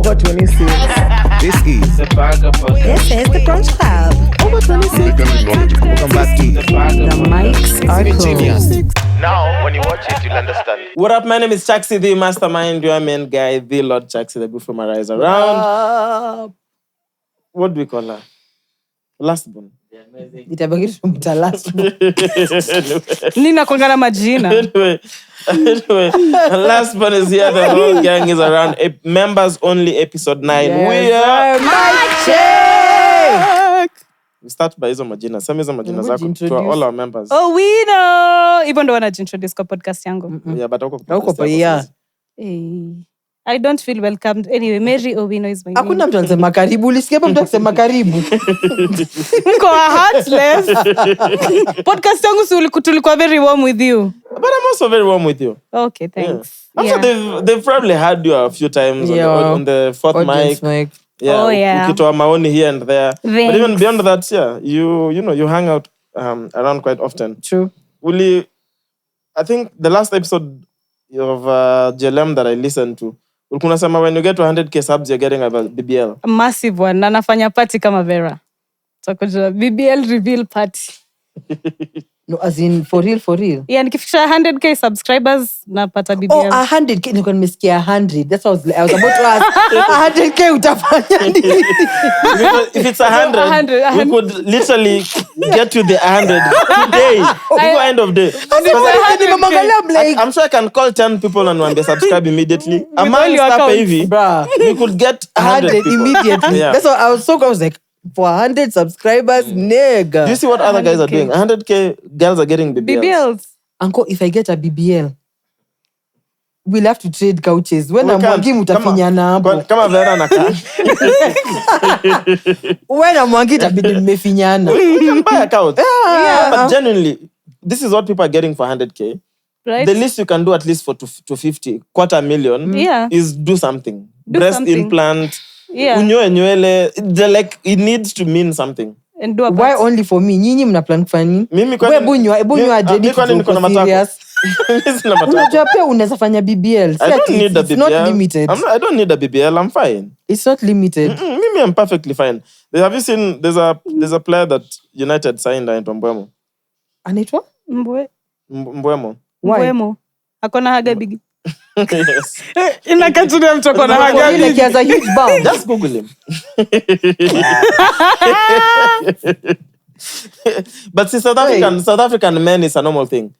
Over 26. This is the Burger Podcast. This is the Brunch Club. Over 26. welcome back to The mics are cool. Now, when you watch it, you'll understand. What up? My name is Chaxy, the mastermind, your main guy, the Lord Chaxy, the bull from Mariah around. What do we call her? Last born. Itabaki tumta last one. Nina kongana majina. Anyway, last one is here. The whole gang is around. Members only, episode 9. We are Mic check. We start by hizo majina. Sema hizo majina zako to all our members. OWINO. Even though wanajiintroduce kwa podcast yangu. Yeah, but Huko pa yeah. I don't feel welcomed. Anyway, Mary OWINO is my name. Hakuna mtu anasema karibu. Ulisikia hapa mtu akisema karibu. Mko heartless. Podcast yangu tulikuwa very warm with you. But I'm also very warm with you. Okay, thanks. Yeah. Also, they've probably had you a few times on the fourth mic. Yeah, Oh, yeah. Ukitoa maoni here and there. But Thanks. even beyond that, yeah, you hang out around quite often. True. I think the last episode of JLM that I listened to, ulikuwa unasema when you get to 100k subs, you're getting a BBL. A massive one. Na nafanya party kama Vera. Takuja BBL reveal party. No, as in for real. Yeah, nikifikisha 100k subscribers napata BBL. Oh, 100k. Niko nimesikia 100. That's what I was about to ask. 100k utafanya nini? If it's 100, we could literally get to the 100 today. Before end of day. I'm sure I can call 10 people and when they subscribe immediately. Among staff hivi, we could get 100 people. Immediately. Yeah. That's what I was like, for 100 subscribers, nigga. Do you see what other guys are doing? 100k girls are getting BBLs. BBLs. Uncle, if I get a BBL, we'll have to trade couches. When We I'm can't. wangi mutafinyana hapo. Kama Vera na ka. When I'm wangi itabidi mmefinyana. We can buy a couch. Yeah. But genuinely, this is what people are getting for 100k. Right? The least you can do at least for 250, $250,000 Yeah. is do something. Do Breast something. implant, Yeah. unyoe nywele, it needs to mean something. And do a Why party. only for me? Nyinyi mna plan kufanya nini? Mimi kwani- Wewe bunywa adedi Mimi kwani niko na kitu matako? serious. Mimi sina matako. Unajua pia unaweza fanya BBL. I don't need a It's not BBL. limited. I don't need a BBL. I'm fine. It's not limited. Mimi, I'm perfectly fine. Have you seen? There's a player that United signed into Mbwemo. Anaitwa? Mbwemo. Why? Mbwemo. Akona haga bigi. Yes. Inakatulia mtu akona haga Like he has a huge bum. Just Google him. But see, South African men is a normal thing.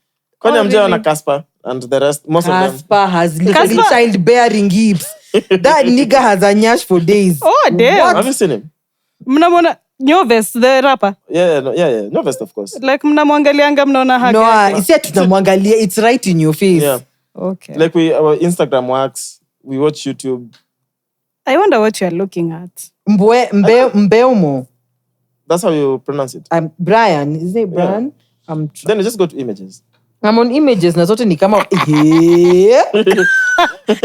Kwani amjao na Casper and the rest, most of them. Casper has literally Casper- childbearing hips. That nigga has a nyash for days. Oh, damn. Have you seen him? Mnamwona Nyoves, the rapper. Yeah. No vest, of course. Like mnamwangalianga mnaona haga No, yake. it's yet tunamwangalia. It's right in your face. Yeah. Okay. Like our Instagram works, we watch YouTube. I wonder what you are looking at. Mbeumo. That's how you pronounce it. Brian. Is it Brian? Then you just go to images. I'm on images na zote ni kama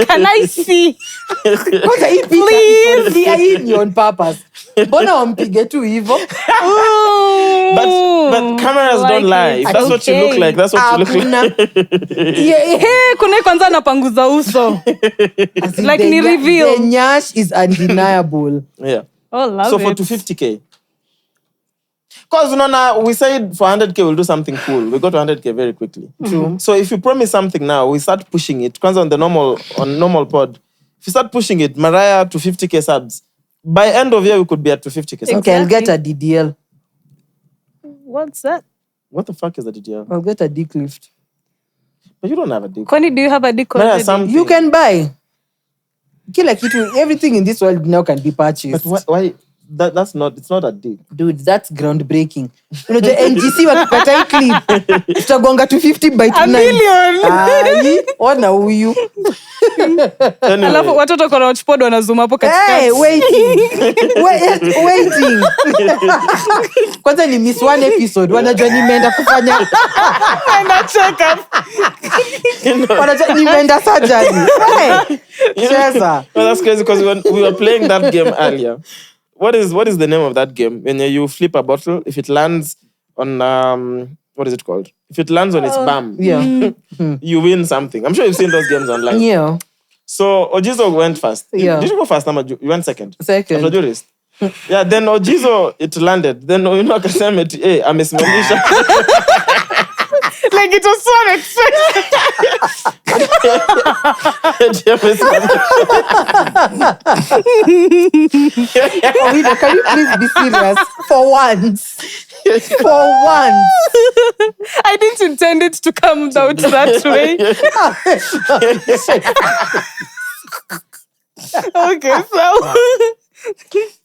Can I see? Kwanza hii picha hii ni on purpose. Mbona wampige tu hivyo? But cameras don't lie. If that's what you look like, that's what you look like. Hey, kuna kwanza anapanguza uso. Like ni reveal. The nyash is undeniable. Yeah. Oh, love So for it. 250k. Because we said for 100k we'll do something cool. We got to 100k very quickly. True. So if you promise something now, we start pushing it. Kwanza on normal pod. If you start pushing it, Mariah to 50k subs. By end of year we could be at 250k subs. Okay, I'll get a DDL. What's that? What the fuck is that DDL? I'll get a dick lift. But you don't have a dick. Kwani, do you have a dick Mariah, already? something. You can buy. Kila kitu, everything in this world now can be purchased. But why? It's not a dick. Dude, that's groundbreaking. Unajua NGC wakipata hii clip, tutagonga 250 by A 29. million. Ai, ona huyu. Anyway, Alafu watoto kwa watch pod wanazoom hapo katikati. Hey, waiting. Kwanza ni miss one episode. Wanajua nimeenda kufanya. Na check up. Wanajua nimeenda surgery. Hey, cheza. well, that's crazy because when we were playing that game earlier, what is the name of that game? When you flip a bottle, if it lands on what is it called? If it lands on its bum, Yeah. you win something. I'm sure you've seen those games online. Yeah. So Ojizo went first. Yeah. Did you go first? You went second. Second. After Jurist. Yeah, then Ojizo, it landed. Then akasema eti, amesimamisha. Like it was so unexpected. OWINO, can you please be serious for once? For once. I didn't intend it to come out that way. Okay, so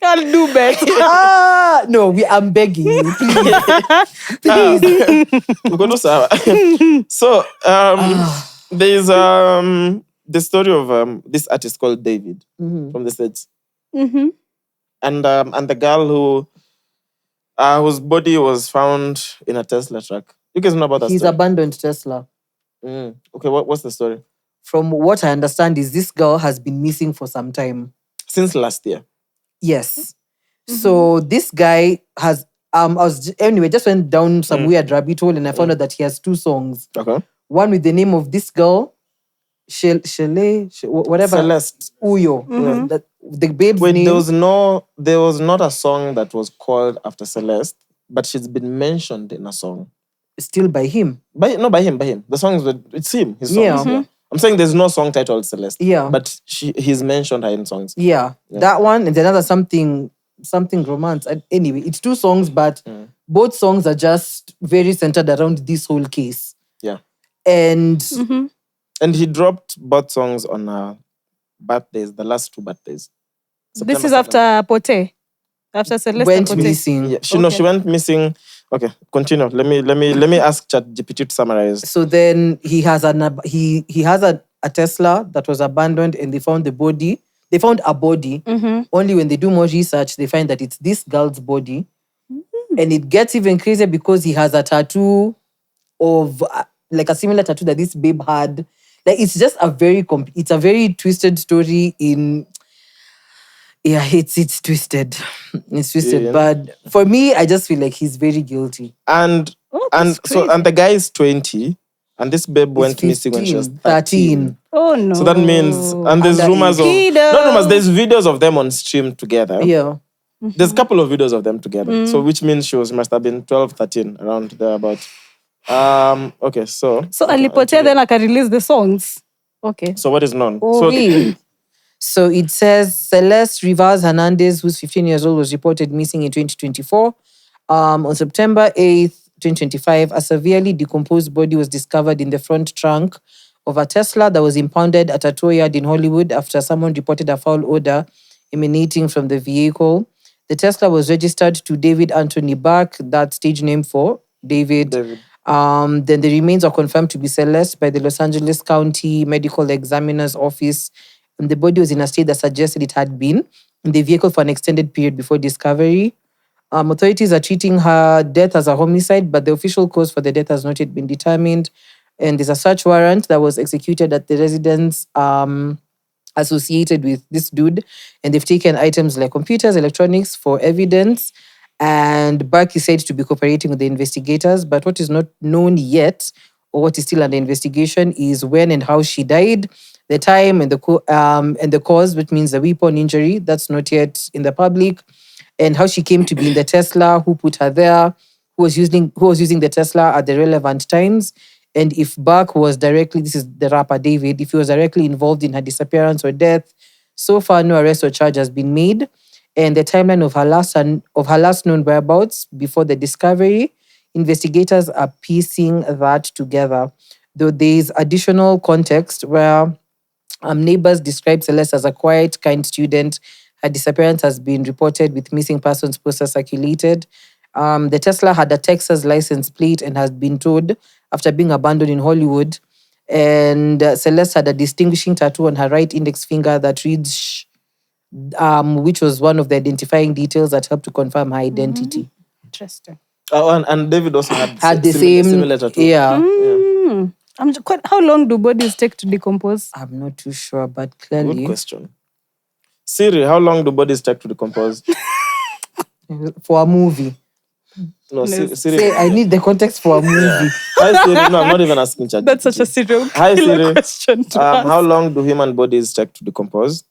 I'll do better. No, I'm begging you, please. So, there's the story of this artist called David from the States. Mm-hmm. And the girl whose body was found in a Tesla truck. You guys know about that He's story? abandoned Tesla. Okay, what's the story? From what I understand is this girl has been missing for some time. Since last year. Yes. So this guy has just went down some weird rabbit hole and I found out that he has 2 songs. Okay. One with the name of this girl, whatever. Celeste. Uyo. The babe's Wait, name. there was not a song that was called after Celeste, but she's been mentioned in a song. Still by him. By him. The songs, it's him. His songs. Yeah. Yeah. I'm saying there's no song titled Celeste. Yeah. But he's mentioned her in songs. Yeah. That one and another something romance. Anyway, it's 2 songs, but both songs are just very centered around this whole case. Yeah. And he dropped both songs on birthdays, the last 2 birthdays. This is after Pote. After Celeste went Pote. missing. Yeah, she went missing. Okay, continue. Let me ask ChatGPT to summarize. So then he has he has a Tesla that was abandoned and they found the body. They found a body. Only when they do more research, they find that it's this girl's body. And it gets even crazier because he has a tattoo of like a similar tattoo that this babe had. Like it's just a very twisted story in. Yeah, it's twisted. It's twisted. Yeah. But for me, I just feel like he's very guilty. And the guy is 20, and this babe went missing when she was 13. Oh no. So that means, and there's rumors of, not rumors, there's videos of them on stream together. Yeah. There's a couple of videos of them together. So which means she must have been 12, 13, around there about. Okay, so. So alipotea then I can release the songs. Okay. So what is known? So it says Celeste Rivas Hernandez, who's 15 years old, was reported missing in 2024. On September 8th, 2025, a severely decomposed body was discovered in the front trunk of a Tesla that was impounded at a tow yard in Hollywood after someone reported a foul odor emanating from the vehicle. The Tesla was registered to David Anthony Buck, that stage name for David. Then the remains are confirmed to be Celeste by the Los Angeles County Medical Examiner's Office. And the body was in a state that suggested it had been in the vehicle for an extended period before discovery. Authorities are treating her death as a homicide, but the official cause for the death has not yet been determined. And there's a search warrant that was executed at the residence associated with this dude. And they've taken items like computers, electronics for evidence. And Buck is said to be cooperating with the investigators. But what is not known yet, or what is still under investigation, is when and how she died, the time and the cause, which means the weapon injury, that's not yet in the public, and how she came to be in the Tesla, who put her there, who was using the Tesla at the relevant times, and if Buck was directly, this is the rapper David, if he was directly involved in her disappearance or death. So far, no arrest or charge has been made, and the timeline of her last known whereabouts before the discovery, investigators are piecing that together. Though there is additional context where neighbors describe Celeste as a quiet, kind student. Her disappearance has been reported with missing persons posters circulated. The Tesla had a Texas license plate and has been towed after being abandoned in Hollywood. And Celeste had a distinguishing tattoo on her right index finger that reads, which was one of the identifying details that helped to confirm her identity. Interesting. And David also had the similar tattoo. Yeah. How long do bodies take to decompose? I'm not too sure, but clearly. Good question. Siri, how long do bodies take to decompose? For a movie. No, No. Say, I need the context for a movie. Hi Siri. No, I'm not even asking ChatGPT. That's such a serial Hi killer Siri. question to ask. How long do human bodies take to decompose?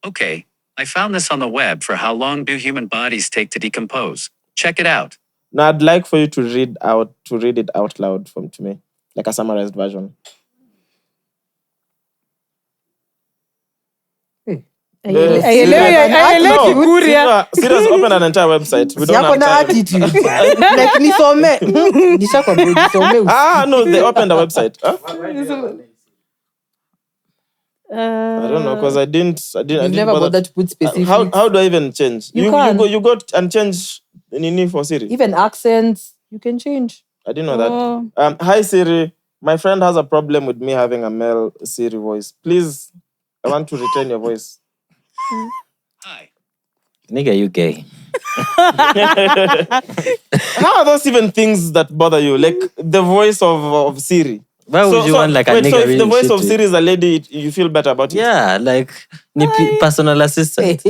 Okay, I found this on the web for how long do human bodies take to decompose. Check it out. Now I'd like for you to read it out loud to me, like a summarized version. I Serious, open an entire website. We don't Yako have na time. attitude. Like nisome. Nisome. No, they opened a website. Huh? I don't know, because I didn't Never bother. bothered to put specifics. How do I even change? You can. You go and change Nini for Siri. Even accents, you can change. I didn't know that. Hi Siri, my friend has a problem with me having a male Siri voice. Please, I want to retain your voice. Hi. Nigga, you gay. How are those even things that bother you? Like the voice of Siri. Why would you want like a wait, nigga so if really the voice of shitty? Siri is a lady, you feel better about it? Yeah, like personal assistant. So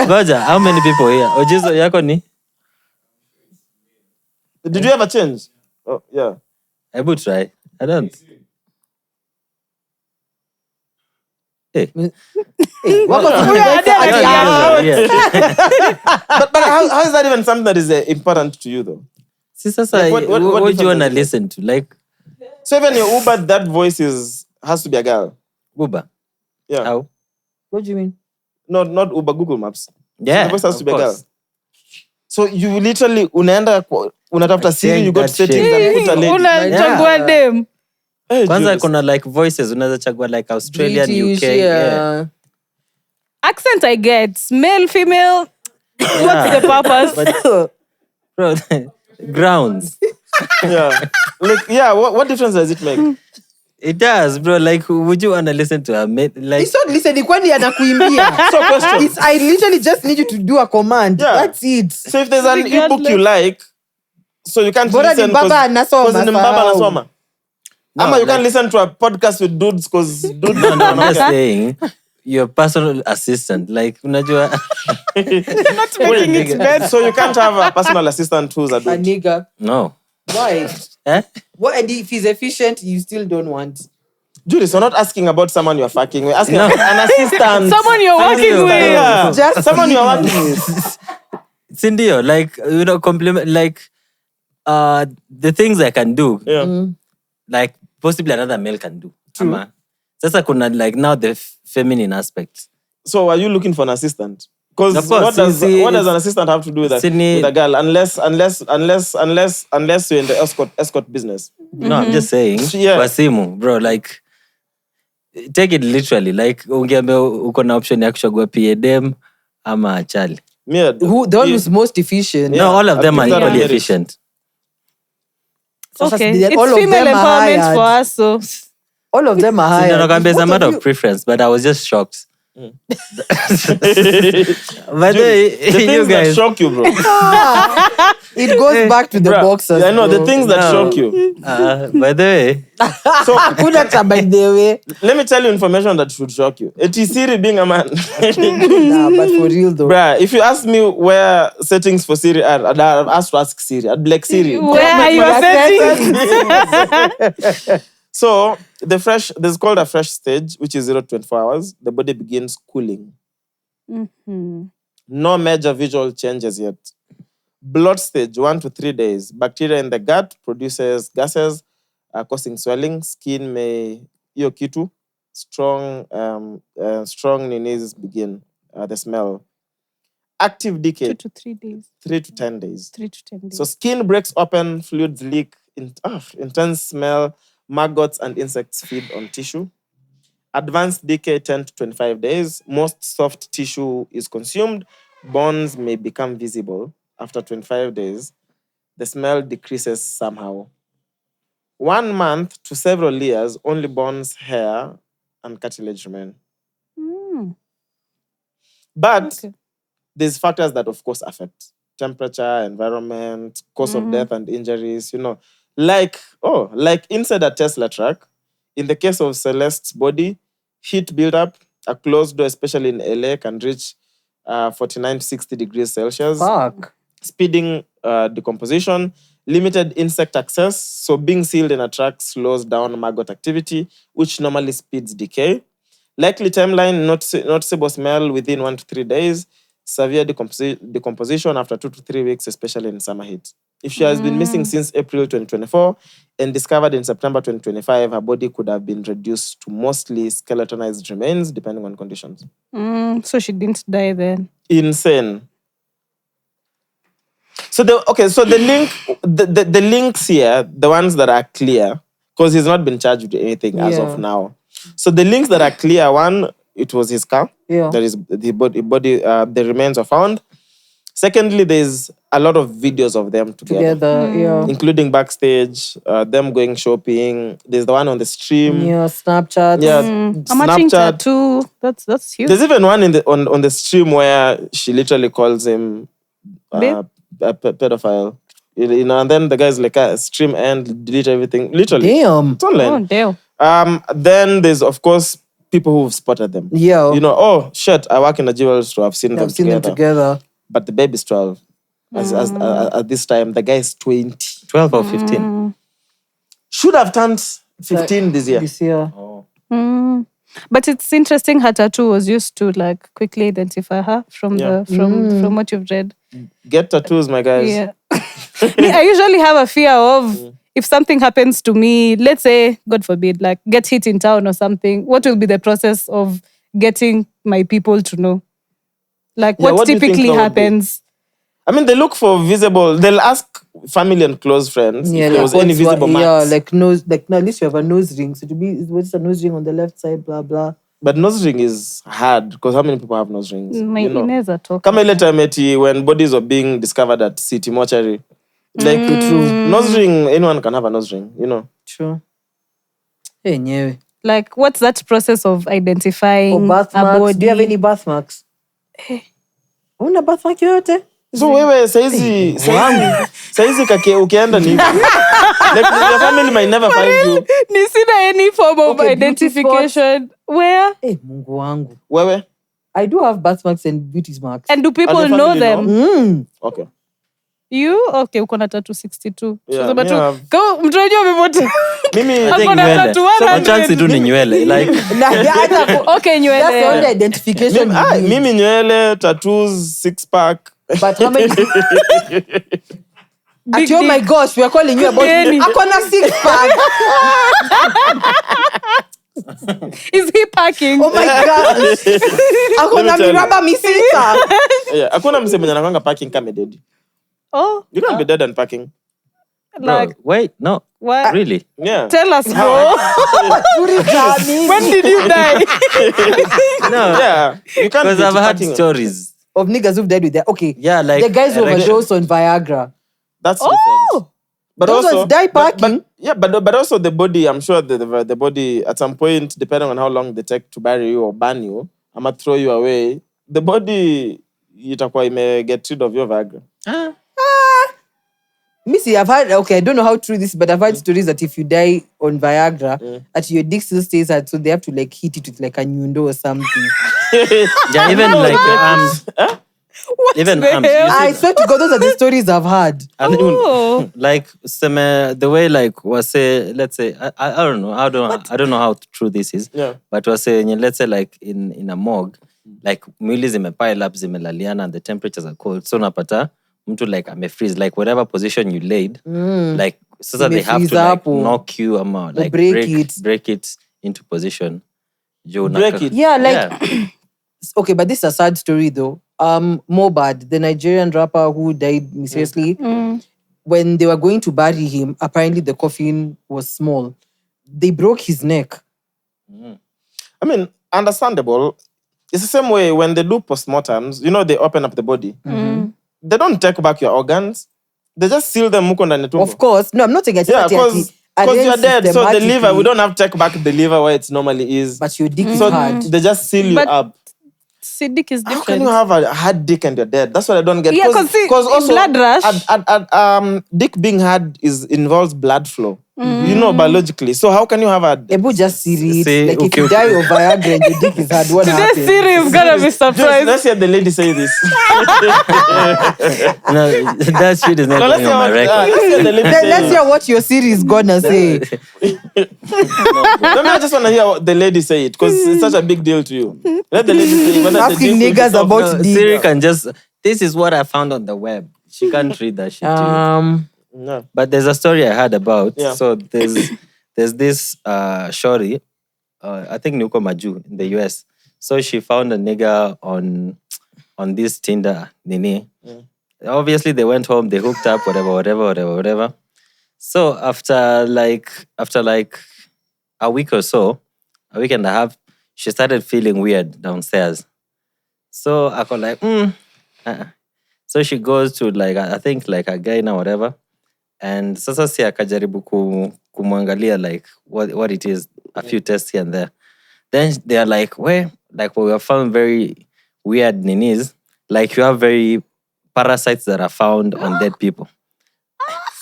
Goja, how many people here? Ojizo yako ni? did you ever change? Oh, yeah. I would try. I don't. Hey. Welcome to But how is that even something that is important to you though? Sasa, Like, what what do you want to difference listen to? Like, So even your Uber, that voice has to be a girl. Uber. Yeah. How? What do you mean? Not Uber, Google Maps. Yeah, The voice has to of be a girl. course. So you literally unatafuta Siri, you go to that settings shit. and put a lady. unachagua dem. Hey, Kwanza Jurist. kuna like voices unaweza chagua like Australian, British, UK. Yeah. Accent I get. Male, female. What's the purpose? Bro, grounds. Yeah. Like, yeah, what difference does it make? It does, bro. Like, would you want to listen to a mate? Like, It's not listening kwani anakuimbia. So question. I literally just need you to do a command. Yeah. That's it. So if there's an ebook you like, so you can't Bora listen ni baba anasoma, because ni baba sahau. anasoma. No, Ama you like- can't listen to a podcast with dudes because dudes no, I'm just okay. saying, your personal assistant. Like, unajua. Not making it better. So you can't have a personal assistant who's a A dude. nigga. No. Why? Eh? What? And if he's efficient, you still don't want. Jurist, we're not asking about someone you're fucking. We're asking No. about an assistant. Someone you're working with. Yeah. Just Someone you're working with. Sindio, like, compliment, like, the things I can do, Yeah. like, possibly another male can do. Ama, sasa kuna, like, now the feminine aspect. So are you looking for an assistant? Because Of course, what does you see, an assistant have to do with a girl? Unless you're in the escort business. No, I'm just saying, Yeah. kwa simu, bro, like, take it literally. Like, ungeambia uko na option ya kuchagua PADM ama Charlie. Me, the one who's most efficient. Yeah. No, all of them are I'll give that equally a merit. efficient. Okay. All It's of female them are empowerment hired. for us, so. All of them are So, hired. no, it's a Both matter of of preference, but I was just shocked. By the way, the you things that guys, shock you, bro. It goes back to the Bruh, boxers. I know the bro. things that No. shock you. by the way, So Hakuna cha by the way. let me tell you information that should shock you. It is Siri being a man. Nah, but for real though. Bruh, if you ask me where settings for Siri are, I'd ask to ask Siri. I'd be like, Siri. Where are your settings? So there's called a fresh stage, which is 0 to 24 hours. The body begins cooling. No major visual changes yet. Bloat stage, 1 to 3 days. Bacteria in the gut produces gases, causing swelling. Skin may hiyo kitu. Strong ninis begin. The smell. Active 2 decay, to 3 days. 3 to 10 days. 3 to 10 days. So skin breaks open, fluids leak, intense smell, maggots and insects feed on tissue. Advanced decay, 10 to 25 days. Most soft tissue is consumed. Bones may become visible. After 25 days, the smell decreases somehow. 1 month to several years, only bones, hair, and cartilage remain. But there's factors that, of course, affect temperature, environment, cause of death and injuries, like inside a Tesla truck, in the case of Celeste's body, heat buildup, A closed door, especially in LA, can reach 49 to 60 degrees Celsius. Fuck. Speeding decomposition, limited insect access. So being sealed in a truck slows down maggot activity, which normally speeds decay. Likely timeline, noticeable smell within 1 to 3 days. Severe decomposition after 2 to 3 weeks, especially in summer heat. If she has been missing since April 2024 and discovered in September 2025, her body could have been reduced to mostly skeletonized remains, depending on conditions. So she didn't die then. Insane. So the links here, the ones that are clear, because he's not been charged with anything as of now. So the links that are clear, one, it was his car. Yeah. That is the body, the remains are found. Secondly, there's a lot of videos of them together. Including backstage, them going shopping. There's the one on the stream. Yeah, Snapchat. Yeah, A matching tattoo. That's huge. There's even one on the stream where she literally calls him a pedophile. And then the guy's like, stream end, delete everything. Literally. Damn. It's online. Oh, damn. Then there's, of course, people who've spotted them. Yeah. Oh, shit, I work in a jewelry store. I've seen them together. But the baby's 12. As at this time, the guy is 20. 12 or 15. Should have turned 15 this year. But it's interesting her tattoo was used to like quickly identify her from from what you've read. Get tattoos, my guys. Yeah. I usually have a fear of if something happens to me, let's say, God forbid, like get hit in town or something, what will be the process of getting my people to know? Like what typically happens? I mean, they look for visible, they'll ask family and close friends if there was any visible marks. Yeah, like nose, like now at least you have a nose ring. So to be, what's a nose ring on the left side, blah, blah. But nose ring is hard because how many people have nose rings? My Inez are talking. Come later, matey, when bodies were being discovered at City Mortuary. Like, true. Nose ring, anyone can have a nose ring, True. Hey, nyewe. Like, what's that process of identifying birthmarks? a body? Do you have any birthmarks? Una birthmark yoyote? So wewe saizi ukienda ni like your family might never find you. Nisina any form of identification. Where? Hey, Mungu wangu. Wewe? I do have birthmarks and beauty marks. And do people know them? Okay. You? Okay, uko na tattoo 62. Yeah, So mtunajua vipote. Mimi Ako na tattoo 100. Chaxy tu ni nywele. Like, okay, nywele. That's the only identification. Mimi nywele, tattoos, 6-pack. But how many? Actually, oh my gosh, we are calling you about Akona 6-pack. Is he packing? Oh my gosh. Akona miraba misita. Yeah, akona mse mwenye anakwanga packing kama dead. Oh. You can't be dead and packing. bro, wait, no. What? Really? Yeah. Tell us, bro. When did you die? No. Yeah. You can't Because be I've had packing. stories. Of niggas who've died with that. Okay. Yeah, like the guys who overdose on Viagra. That's different. But those also, ones die packing. but also the body, I'm sure the body at some point, depending on how long they take to bury you or burn you, I'ma throw you away. The body, itakuwa may get rid of your Viagra. Missy, I've heard, okay, I don't know how true this is, but I've heard stories that if you die on Viagra, that your dick still stays out, so they have to like hit it with like a nyundo or something. Yeah, even like your arms. Even arms. I swear to God, those are the stories I've heard. Like the way like was say, let's say I don't know. I don't know how true this is. Yeah. But was say let's say like in a morgue, like mwili zimepile up zimelaliana and the temperatures are cold. So napata mtu like freeze, like whatever position you laid, like so that they have to like knock you like break it into position. Break it. Yeah, like okay, but this is a sad story though. Mobad, the Nigerian rapper who died mysteriously, when they were going to bury him, apparently the coffin was small. They broke his neck. I mean, understandable. It's the same way when they do postmortems, they open up the body. They don't take back your organs. They just seal them muko ndani tumbo. Of course. No, I'm not saying because you're dead. So the liver, we don't have to take back the liver where it normally is. But your dick is hard. They just seal you up. See, dick is How different. can you have a hard dick and you're dead? That's what I don't get. Yeah, 'cause also blood rush. dick being hard involves blood flow. You know, biologically. So how can you have a Ebu just see it. See, Like if okay, you die of Viagra and your dick is hard, what Today's happens? series is gonna be Just, surprised. let's hear the lady say this. No, that shit is not No, let's going on my record. hear the lady say Let's hear what your series gonna say. No, I just want to hear what the lady say it because it's such a big deal to you. Let the lady say it. Whether the Asking dick niggas will be about soft. dick. Siri can just. This is what I found on the web. She can't read that shit to you. No. But there's a story I heard about. Yeah. So there's this shorty, I think Nuko Maju in the US. So she found a nigga on this Tinder, Nini. Obviously they went home, they hooked up, whatever. So after like a week or so, a week and a half, she started feeling weird downstairs. So I got like, So she goes to like, I think like a guy now, whatever. And sasa si akajaribu kumwangalia like what it is, a few tests here and there. Then they're like, we have found very weird ninis. Like you have very parasites that are found on dead people.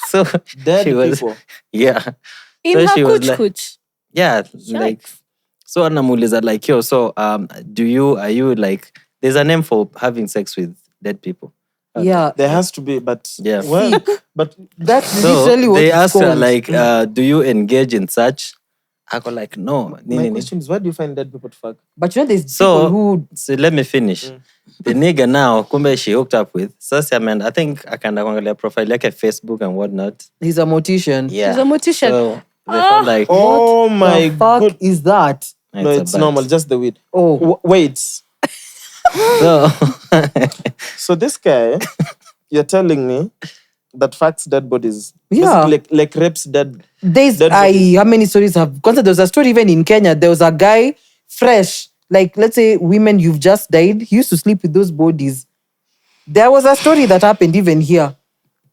So Dead she was, people. yeah. In So her she was kuch like- kuch. Yeah, like so anamuuliza like, yo, so are you like, there's a name for having sex with dead people. Yeah. There has to be, but Yeah. well, but That's So literally what they it's asked her called. like, do you engage in such? I go like, no. my question is, why do you find dead people to fuck? But you know, there's So, people who so let me finish. The nigga now, kumbe she hooked up with. Sasa man, I think I can kuangalia profile like a Facebook and whatnot. he's a mortician. Yeah. She's a mortician. So they found like, Oh my The fuck god. is that? No, a it's bat. normal, just the weed. Oh, Wait. So So this guy, you're telling me that fucks dead bodies. Yeah. Basically, like rapes dead. there's Dead bodies. how many stories have gone? There was a story even in Kenya. There was a guy fresh, like let's say women you've just died. He used to sleep with those bodies. There was a story that happened even here.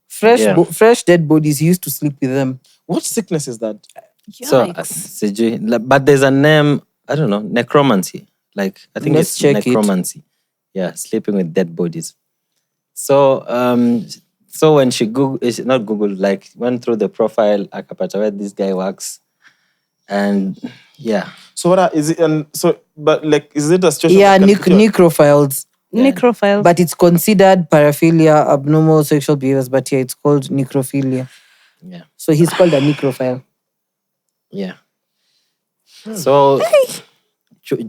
Fresh, Yeah. fresh dead bodies. He used to sleep with them. What sickness is that? so sijui, but there's a name, I don't know, necromancy. Like I think Let's it's check it. necromancy. Yeah, sleeping with dead bodies. So so when she like went through the profile, akapata where this guy works, and yeah. So what is it? And so, but like, is it a situation? Yeah, that can cure? necrophiles. Necrophiles. But it's considered paraphilia, abnormal sexual behaviors. But yeah, it's called necrophilia. Yeah. So he's called a necrophile. Yeah. So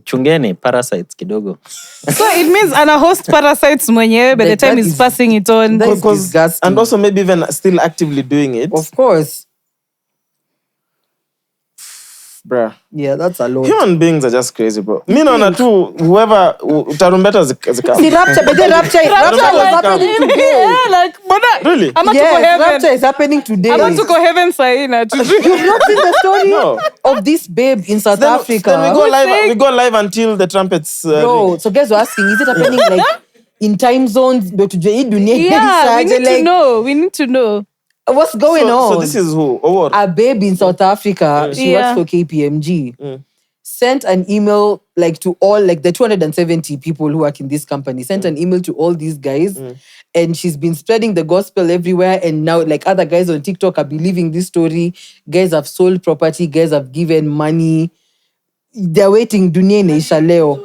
chungeni parasites kidogo. So it means ana host parasites mwenyewe by the Like, time that he's is- passing it on. that is Because- disgusting. And also maybe even still actively doing it. Of course. Bruh. Yeah, that's a lot. Human beings are just crazy, bro. Me naona tu whoever tarumbeta zikam. See, rapture, but then rapture was happening today. Yeah, like, mbona- Really? Ama tuko Yes, heaven. rapture is happening today. Ama tuko heaven sahi na You've not seen the story No. of this babe in South Africa? Then we go live. saying- We go live until the trumpets. Bro, so guys were asking, is it happening like in time zones? Ndio tujue hii dunia Yeah, we inaishaje, need to like, know. We need to know. what's going on? So this is who or what? A babe in South Africa, she Yeah. works for KPMG, sent an email like to all like the 270 people who work in this company, sent an email to all these guys. And she's been spreading the gospel everywhere. And now like other guys on TikTok are believing this story. Guys have sold property, guys have given money. They're waiting dunia inaisha leo.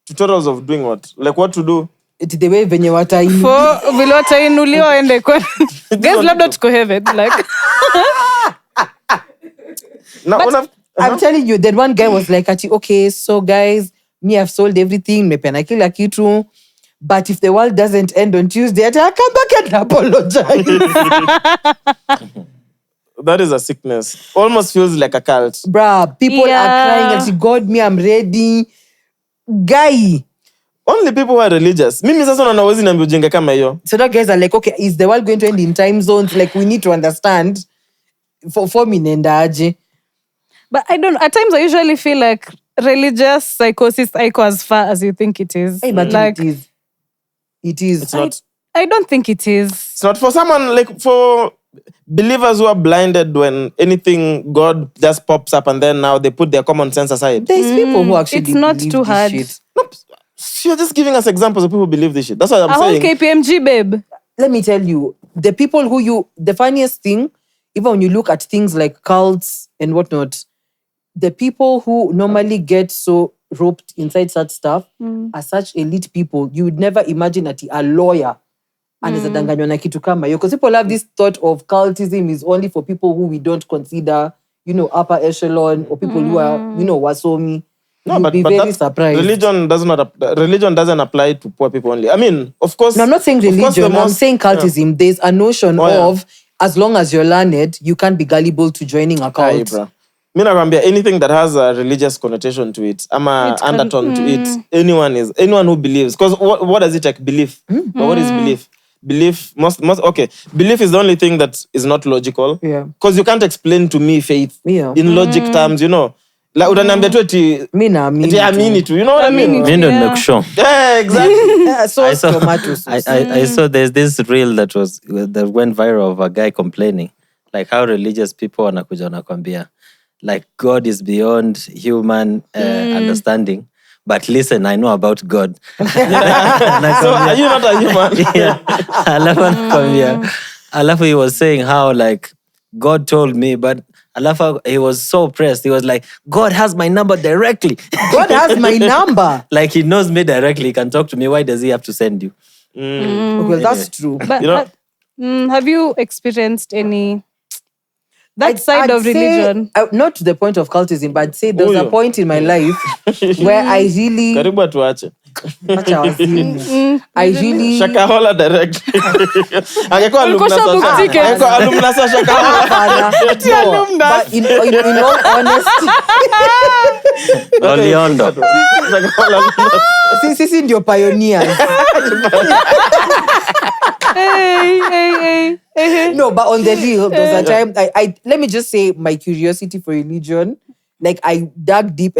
Tutorials of doing what? Like what to do? Eti the way venye watainu. For vile watainuliwa waende kwa. Guys, labda tuko heaven. Like, Now, I'm telling you, that one guy was like, ati, okay, so guys, me, I've sold everything, mepena kila kitu. But if the world doesn't end on Tuesday, I'll come back and apologize. that is a sickness. Almost feels like a cult. Bruh, people Yeah. are crying and say, God, me, I'm ready. Guy. Only people who are religious. Mimi sasa naona wezi niambia ujinga kama hiyo. So that guys are like, okay, is the world going to end in time zones? Like, we need to understand. For me, nendaje. but I don't. At times, I usually feel like religious psychosis ain't go as far as you think it is. Hey, but like, it is. It is. It's not. I don't think it is. It's not for someone like for believers who are blinded when anything God just pops up and then now they put their common sense aside. There's people who actually it's not believe too this hard. shit. Nope. You're just giving us examples of people who believe this shit. That's what I'm A whole saying. KPMG, babe. Let me tell you, the people the funniest thing, even when you look at things like cults and whatnot, the people who normally get so roped inside such stuff are such elite people. You would never imagine that a lawyer anaweza danganywa na kitu kama hiyo. Because people have this thought of cultism is only for people who we don't consider, upper echelon, or people who are, wasomi. No, You'll but be very that's, surprised. religion doesn't apply to poor people only. I mean, of course. No, I'm not saying of course religion. the I'm most- saying cultism. There's a notion Oh, yeah. of, as long as you're learned, you can't be gullible to joining a Aye, cult. bruh. Mi nakwambia, anything that has a religious connotation to it, ama It can- undertone to it, anyone who believes. Because what does it take? Belief. But what is belief? Belief, belief is the only thing that is not logical. Yeah. Because you can't explain to me faith Yeah. in logic terms, Like, utaniambia tu eti, Mi naamini eti tu. amini tu. You know what I mean? Mi ndo Yeah. nimekushow. Yeah, exactly. So I saw, tomato sauce. I saw there's this reel that went viral of a guy complaining, like how religious people wanakuja wanakwambia, like God is beyond human understanding. But listen, I know about God. So, are you not a human? Yeah. Alafu anakwambia, alafu he was saying how like God told me, but alafu he was so pressed. He was like, God has my number directly. God has my number. Like he knows me directly. He can talk to me. Why does he have to send you? Okay, that's true. But have you experienced any side of I'd say, religion? not to the point of cultism, but I'd say there was a Huyo. point in my life where I really... Karibu atuache. Acha wazimu. I really... Shakahola direct. Angekuwa alumnus Ulikuwa wa- book tickets. angekuwa alumnus wa Shakahola. Hapana. No, but in all honesty, Oliondo. Shakahola alumnus. sisi ndio pioneers. Hey. No, but on the real, there was a time I let me just say my curiosity for religion, like I dug deep.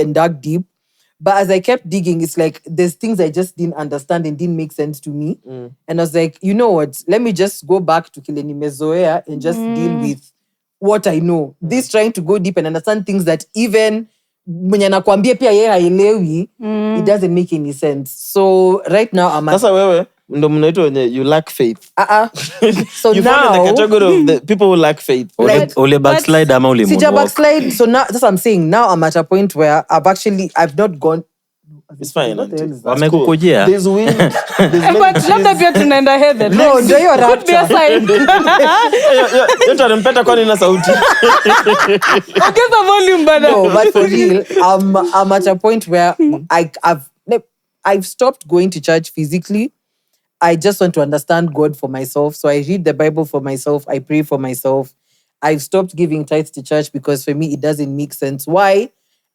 But as I kept digging, it's like there's things I just didn't understand and didn't make sense to me. And I was like, you know what? Let me just go back to Kileni Mezoea and just deal with what I know. This trying to go deep and understand things that even mwenye anakuambia pia yeye haelewi, it doesn't make any sense. So right now I'm Sasa wewe ndo mnaitwa wenye you lack faith. So You fall in the now category of the people who lack faith. Ule backslide ama ule Sija moonwalk. backslide. So now that's what I'm saying. Now I'm at a point where I've not gone. It's fine. What the hell is that? That's cool. Wamekukujia. There's wind. There's many But trees. labda pia tunaenda heaven. No, ndio hiyo Could be a rapture. sign. Yote anampeta kwani na sauti. Ongeza volume bana. No, but for real, I'm at a point where I've stopped going to church physically. I just want to understand God for myself. So I read the Bible for myself. I pray for myself. I've stopped giving tithes to church because for me, it doesn't make sense. Why?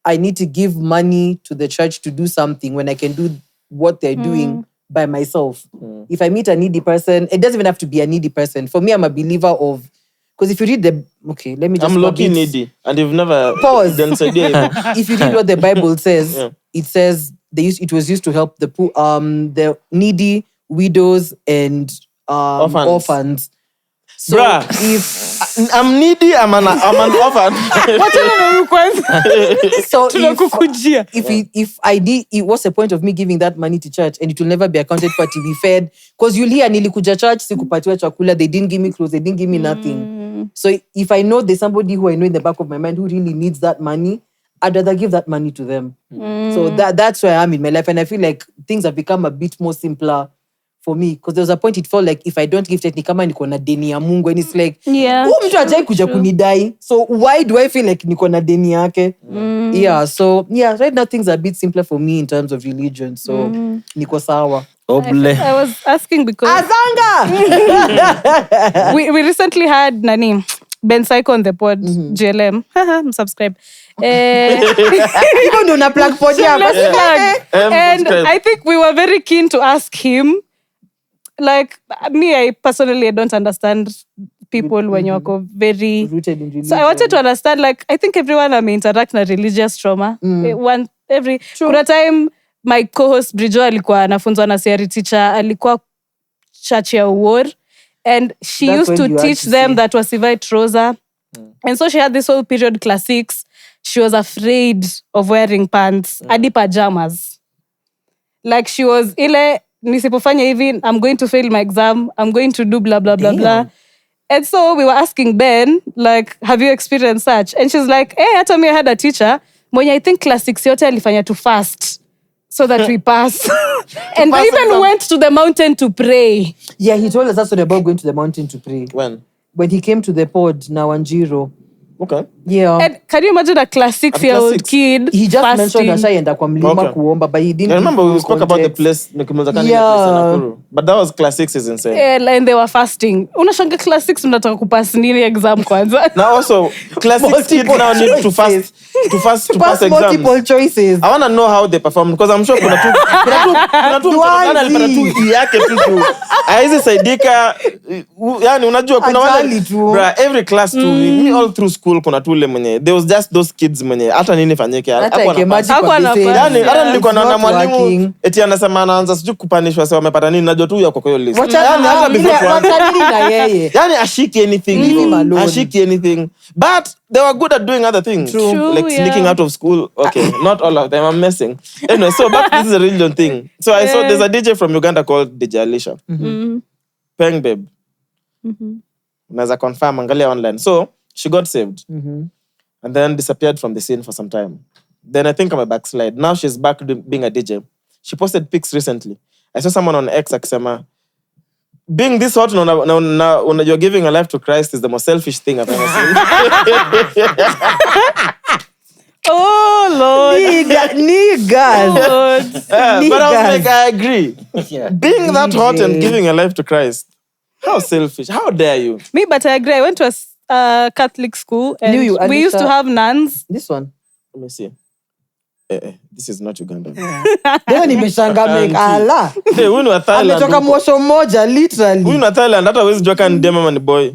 I need to give money to the church to do something when I can do what they're doing by myself. If I meet a needy person, it doesn't even have to be a needy person. For me, I'm a believer of... Because if you read the... Okay, let me just... I'm low-key forbid- needy. And you've never... Pause. Then said, yeah. If you read what the Bible says, Yeah. it says it was used to help the poor, the needy, widows, and orphans. So Bruh. if I'm needy, I'm an orphan. Wachana na huyu kwanza. so Tunakukujia. if I did, what's the point of me giving that money to church and it will never be accounted for to be fed? Because you'll hear nilikuja church, sikupatiwa chakula, they didn't give me clothes, they didn't give me nothing. So if I know there's somebody who I know in the back of my mind who really needs that money, I'd rather give that money to them. So that's where I am in my life. And I feel like things have become a bit more simpler for me. Because there was a point it felt like if I don't give tithe, ni kama niko na deni ya Mungu. And it's like, Yeah, huyu mtu hajai kuja kunidai. So why do I feel like niko na deni yake? Yeah, so yeah, right now things are a bit simpler for me in terms of religion. So niko sawa. Oble. I was asking because Azanga! we recently had Ben Psycho on the pod, JLM. Subscribe. Hivyo ndio una plug pod hapa. And subscribe. I think we were very keen to ask him. Like me, I personally don't understand people when you're very Rooted in religion. So I wanted to understand, like, I think everyone interact na religious trauma. Kuna time my co-host Bridjo alikuwa anafunzwa na CRE teacher, alikuwa church ya Uor, and she That's used when to you had teach to them say. that wasivai trouser. And so she had this whole period class 6. She was afraid of wearing pants, hadi pajamas. Like she was ile nisipofanya hivi, I'm going to fail my exam, I'm going to do blah blah blah blah. And so we were asking Ben, like, have you experienced such? And she's like, hey, hata me I had a teacher mwenye I think class 6 yote alifanya to fast so that we pass. And they even went to the mountain to pray. Yeah, he told us that's what about going to the mountain to pray. When he came to the pod na Wanjiro. Okay. Yeah. And can you imagine a class 6-year-old kid He just fasting? mentioned ashaenda kwa mlima kuomba, but he didn't. I remember we spoke about the place. But that was class 6 is insane. Yeah, and they were fasting. Unashanga class 6 mnataka kupass nini exam kwanza? Now also, class 6 kids now need to pass exams. Multiple choices. I want to know how they perform because I'm sure kuna tu alipata tu yake tu. Aizi saidika, yani unajua kuna wale bra every class to me all through school kuna tule mwenye there was just those kids mwenye hata nini fanyike hakuwa na yani hata nilikuwa naona mwalimu eti anasema anaanza siju kupanishwa sasa wamepata nini najua tu yako kwa hiyo list yani hata before na yeye yani ashiki anything but they were good at doing other things. True, like sneaking out of school. Okay, not all of them. I'm messing. Anyway, so back this is a religion thing. So I saw there's a DJ from Uganda called DJ Alicia. Peng Babe. Naza confirm angalia online. So she got saved. And then disappeared from the scene for some time. Then I think I'm a backslide. Now she's back being a DJ. She posted pics recently. I saw someone on X akisema being this hot when you're giving a life to Christ is the most selfish thing I've ever seen. Oh Lord. Niggas. But I was like, I agree. Being that hot and giving a life to Christ. How selfish. How dare you? Me, but I agree. I went to a Catholic school and we used to have nuns. This one. Let me see. This is not Uganda. Leo nimeshanga ala. Huyu ni wa Thailand. Ametoka mwosho moja literally. Huyu ni wa Thailand hata huwezi jua kama ni dem ama ni boy.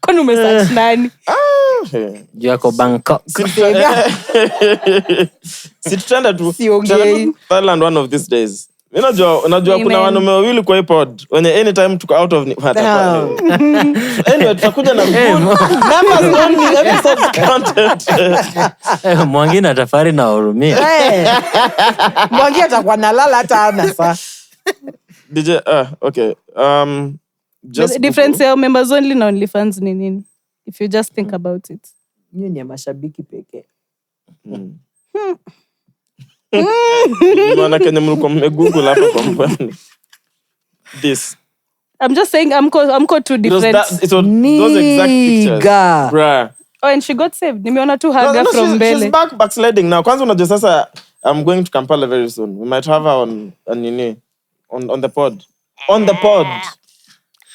Kwani umesearch nani? Yako Bangkok. Sitenda tu. Siongei. Thailand one of these days. Unajua kuna wanaume wawili kwa pod wenye anytime tuko out of anyway tutakuja na numbers only episodes content. Mwangi na Tafari na hurumia. Mwangi atakuwa nalala hata ana saa. DJ okay. Just the difference ya members only na OnlyFans ni nini? If you just think about it. Hiyo ni mashabiki pekee. Maana Kenya mlikuwa mmegoogle hapa kwa mfano. This. I'm just saying I'm called two different. It was those exact pictures. Bruh. Oh, and she got saved. Nimeona tu haga from Bele. She's backsliding now. Kwanza unajua sasa I'm going to Kampala very soon. We might have her on the pod. On the pod.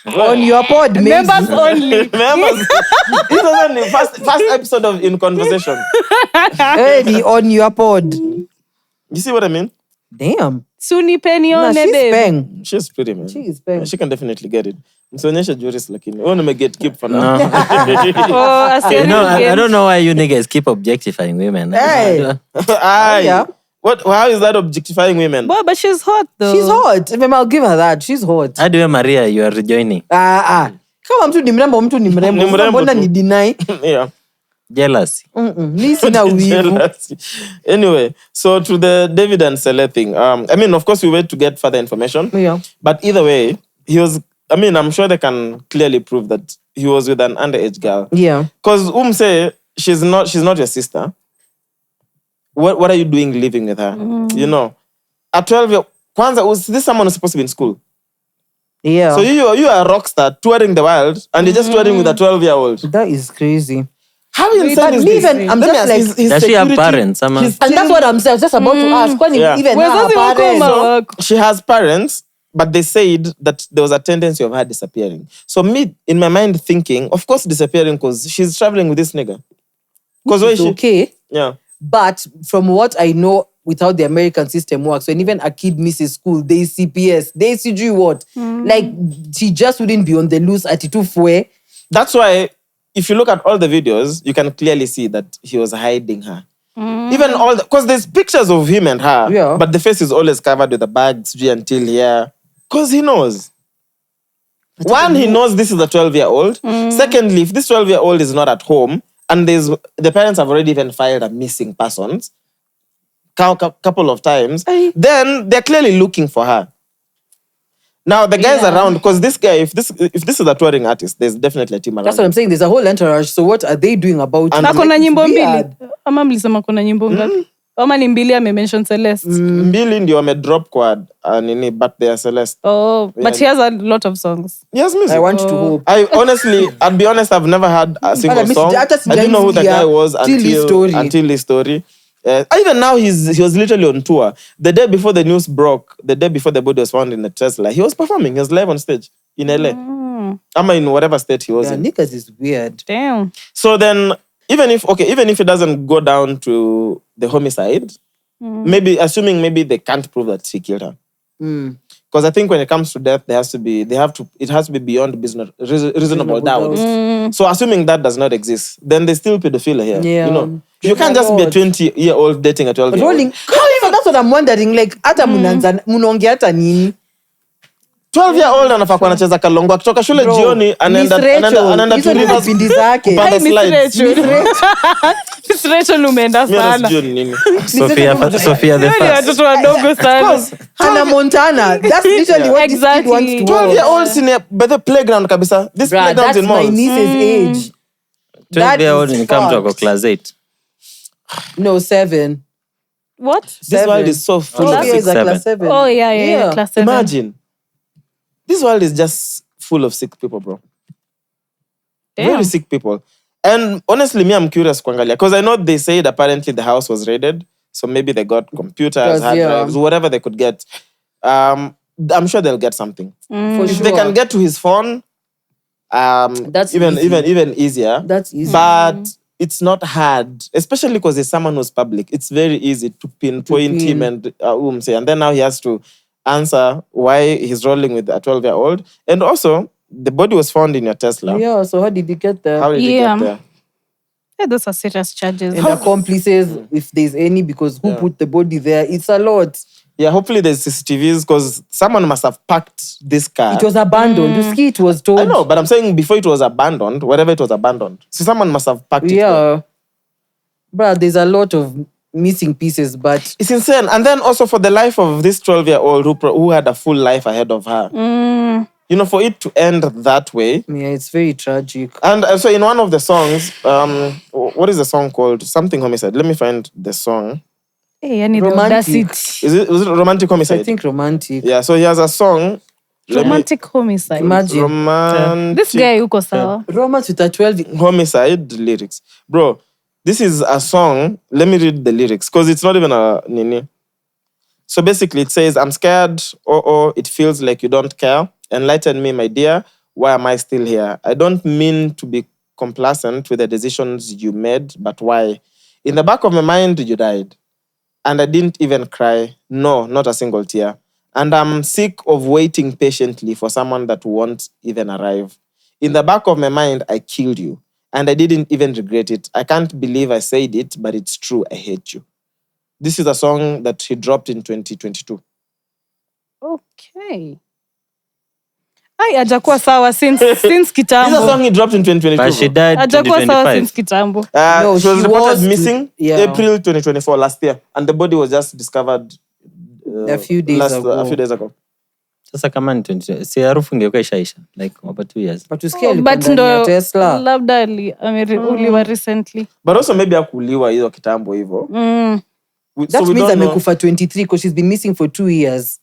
On your pod, members only. Members. This was the first episode of In Conversation. Hey, on your pod. You see what I mean? Damn. Suni penny on she's babe. Peng. She's pretty, man. She's Peng. She can definitely get it. Msonyesha Jurist lakini. Wewe umeget keep for now. I don't know why you niggas keep objectifying women. Hey. Yeah. How is that objectifying women? Boy, but she's hot though. She's hot. I'll give her that. She's hot. How do you, Maria, you are rejoining? Kama mtu ni mrembo. Mbona ni deny? Yeah. Jealousy. Ni sina wivu. Anyway, so to the David and Celeste thing. I mean, of course, we wait to get further information. Yeah. But either way, I'm sure they can clearly prove that he was with an underage girl. Yeah. Because say she's not your sister. What are you doing living with her? You know, at 12, Kwanza, was this someone who's supposed to be in school? Yeah. So you are a rock star touring the world and you're just touring with a 12-year-old. That is crazy. How insane is this? I'm just like, his does she have parents? And that's what I'm saying. I was just about to ask. Yeah. Even her parents. She has parents, but they said that there was a tendency of her disappearing. So me, in my mind, thinking, of course disappearing because she's traveling with this nigga. Because where is she? Okay. Yeah. But from what I know, with how the American system works, when even a kid misses school, they CPS, they CG what? Like, she just wouldn't be on the loose at Itufwe. That's why, if you look at all the videos, you can clearly see that he was hiding her. Even all because there's pictures of him and her, but the face is always covered with a bag until here. Because he knows. One, he knows this is a 12-year-old. Secondly, if this 12-year-old is not at home, and the parents have already even filed a missing persons, couple of times, then they're clearly looking for her. Now the guys around, because this guy, if this is a touring artist, there's definitely a team around. That's what I'm saying. There's a whole entourage. So what are they doing about it? And Na kuna Like, nyimbo it's mbili. weird. Ama mlisema kuna nyimbo ngapi? Ama ni mbili amention Celeste. Mbili ndio amedrop kwa nini, but they are Celeste. Oh, but he has a lot of songs. Yes, music. I want to hope. I'll be honest, I've never had a single song. I didn't know who the guy was until his story. Even now, he was literally on tour. The day before the news broke, the day before the body was found in the Tesla, he was performing. He was live on stage in LA. I'm in whatever state he was in. Niggas is weird. Damn. So then, even if it doesn't go down to the homicide, maybe they can't prove that he killed her. Because I think when it comes to death, it has to be beyond reasonable doubt. So assuming that does not exist, then there's still pedophilia here. Yeah. You know, you can't just be a 20-year-old dating a 12-year-old. Rolling. So that's what I'm wondering. Like, hata munaongea hata nini? 12-year-old anafaa kuwa anacheza kalongo akitoka shule jioni anaenda to Rivas kupanda slides. Miss Rachel umeenda Mimi sana. sijui ni nini. Sophia the Ni first. watoto wadogo sana. Hannah Montana. That's literally what this kid wants to 12-year-olds in the playground kabisa. This playground that's in my malls. niece's age. 12-year-old That is in come to fucked. class 8. No, 7. What? This world is so full of 12 years six, at class 7. Oh, yeah. Class 7. Imagine. This world is just full of sick people, bro. Damn. Very sick people. And honestly, I'm curious, kuangalia, because I know they said apparently the house was raided. So maybe they got computers, hard drives, whatever they could get. I'm sure they'll get something. For If sure. they can get to his phone, That's even easier. That's easy. But it's not hard, especially because he's someone who's public. It's very easy to pinpoint him and and then now he has to answer why he's rolling with a 12-year-old. And also, the body was found in your Tesla. Yeah, so how did he get there? How did he get there? Yeah, those are serious charges. And accomplices, if there's any, because who put the body there? It's a lot. Yeah, hopefully there's CCTVs because someone must have parked this car. It was abandoned. You see, it was told. I know, but I'm saying before it was abandoned, wherever it was abandoned. So someone must have parked it there. Yeah. Bruh, there's a lot of missing pieces, but It's insane. And then also for the life of this 12-year-old who had a full life ahead of her. You know, for it to end that way. yeah, it's very tragic. And so in one of the songs, what is the song called? Something Homicide. Let me find the song. Hey, I need the Romantic. audacity. Was it Romantic Homicide? I think romantic. Yeah, so he has a song. Romantic homicide. Imagine. Romantic This guy uko sawa. Romance with a 12. Homicide lyrics. Bro, this is a song. Let me read the lyrics because it's not even a nini. So basically it says, I'm scared. Oh, it feels like you don't care. Enlighten me, my dear. Why am I still here? I don't mean to be complacent with the decisions you made, but why? In the back of my mind, you died. And I didn't even cry. No, not a single tear. And I'm sick of waiting patiently for someone that won't even arrive. In the back of my mind, I killed you. And I didn't even regret it. I can't believe I said it, but it's true. I hate you. This is a song that he dropped in 2022. Okay. Ai, hajakuwa sawa since This is a kitambo. song he dropped in 2022. But she died Hajakuwa sawa 2025. since kitambo. No, she was she reported was missing April 2024, last year. And the body was just discovered A few days ago. A few days ago. Sasa kama ni 20, si harufu ingekuwa ishaisha. Like, over 2 years. But usikia But alikuwa ndani ya ndo Tesla. labda uliwa recently. But also maybe hakuuliwa hiyo kitambo hivyo. That means amekufa 23 because she's been missing for 2 years.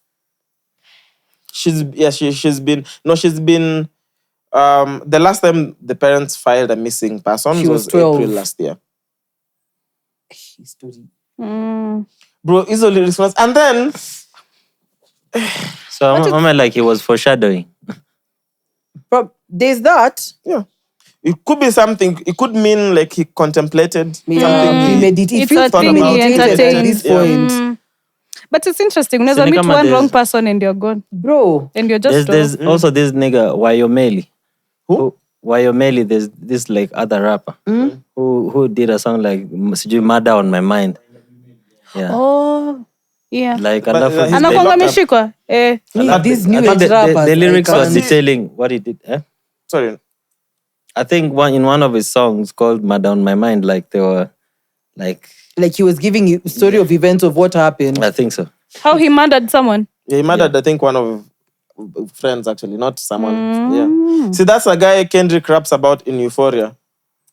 She's been the last time the parents filed a missing person She was 12. April last year. History. Bro, hizo lyrics was, and then So I'm like, he was foreshadowing. There's that. yeah. It could be something. It could mean like he contemplated Yeah, something. he meditated. It's a thing he Meditated at entertained. this point. But it's interesting. Unaweza Ni meet kama one there's- wrong person and you're gone. Bro. And you're just There's also this nigga, Wayomeli. Who? Wayomeli, there's this like other rapper who did a song like sijui Murder on My Mind. Yeah. Oh, yeah. Like, But, alafu he's Anakuanga locked up. ameshikwa. These new I think age rappers. the lyrics I were can't- detailing what he did. Sorry. I think in one of his songs called Murder on My Mind, like they were like Like he was giving a story of events of what happened. I think so. How he murdered someone. Yeah, he murdered, I think, one of friends, actually, not someone. Yeah. See, that's a guy Kendrick raps about in Euphoria.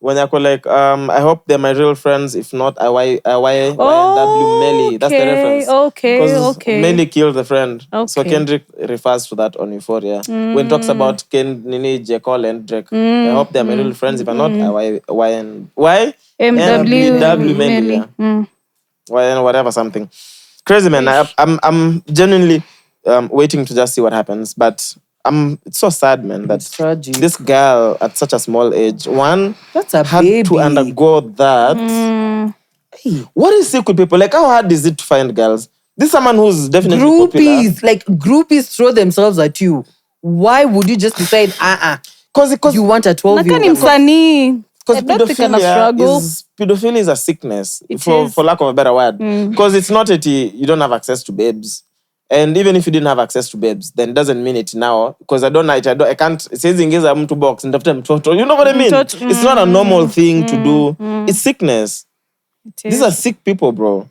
When I call like, I hope they're my real friends. If not, YNW Melly. That's the reference. Okay. Melly killed the friend. So Okay. Kendrick refers to that on Euphoria. When he talks about Nini, J. Cole, and Drake. I hope they're my real friends. If not, MW Melly. Yeah. YN whatever something. Crazy, man. I'm genuinely waiting to just see what happens. But it's so sad, man, that It's tragic. this girl at such a small age, That's a had baby. to undergo that. Hey. What is sick with people? Like, how hard is it to find girls? This is someone who's definitely popular. Groupies, like groupies throw themselves at you. Why would you just decide, Because you want a 12-year-old? Nakani msanii. I don't think I'm a struggle. pedophilia is a sickness, It for is. lack of a better word. Because it's not that you don't have access to babes. And even if you didn't have access to babes, then it doesn't mean it now. Because I can't, it says in to box and after you know what I mean? It's not a normal thing to do. It's sickness. These are sick people, bro.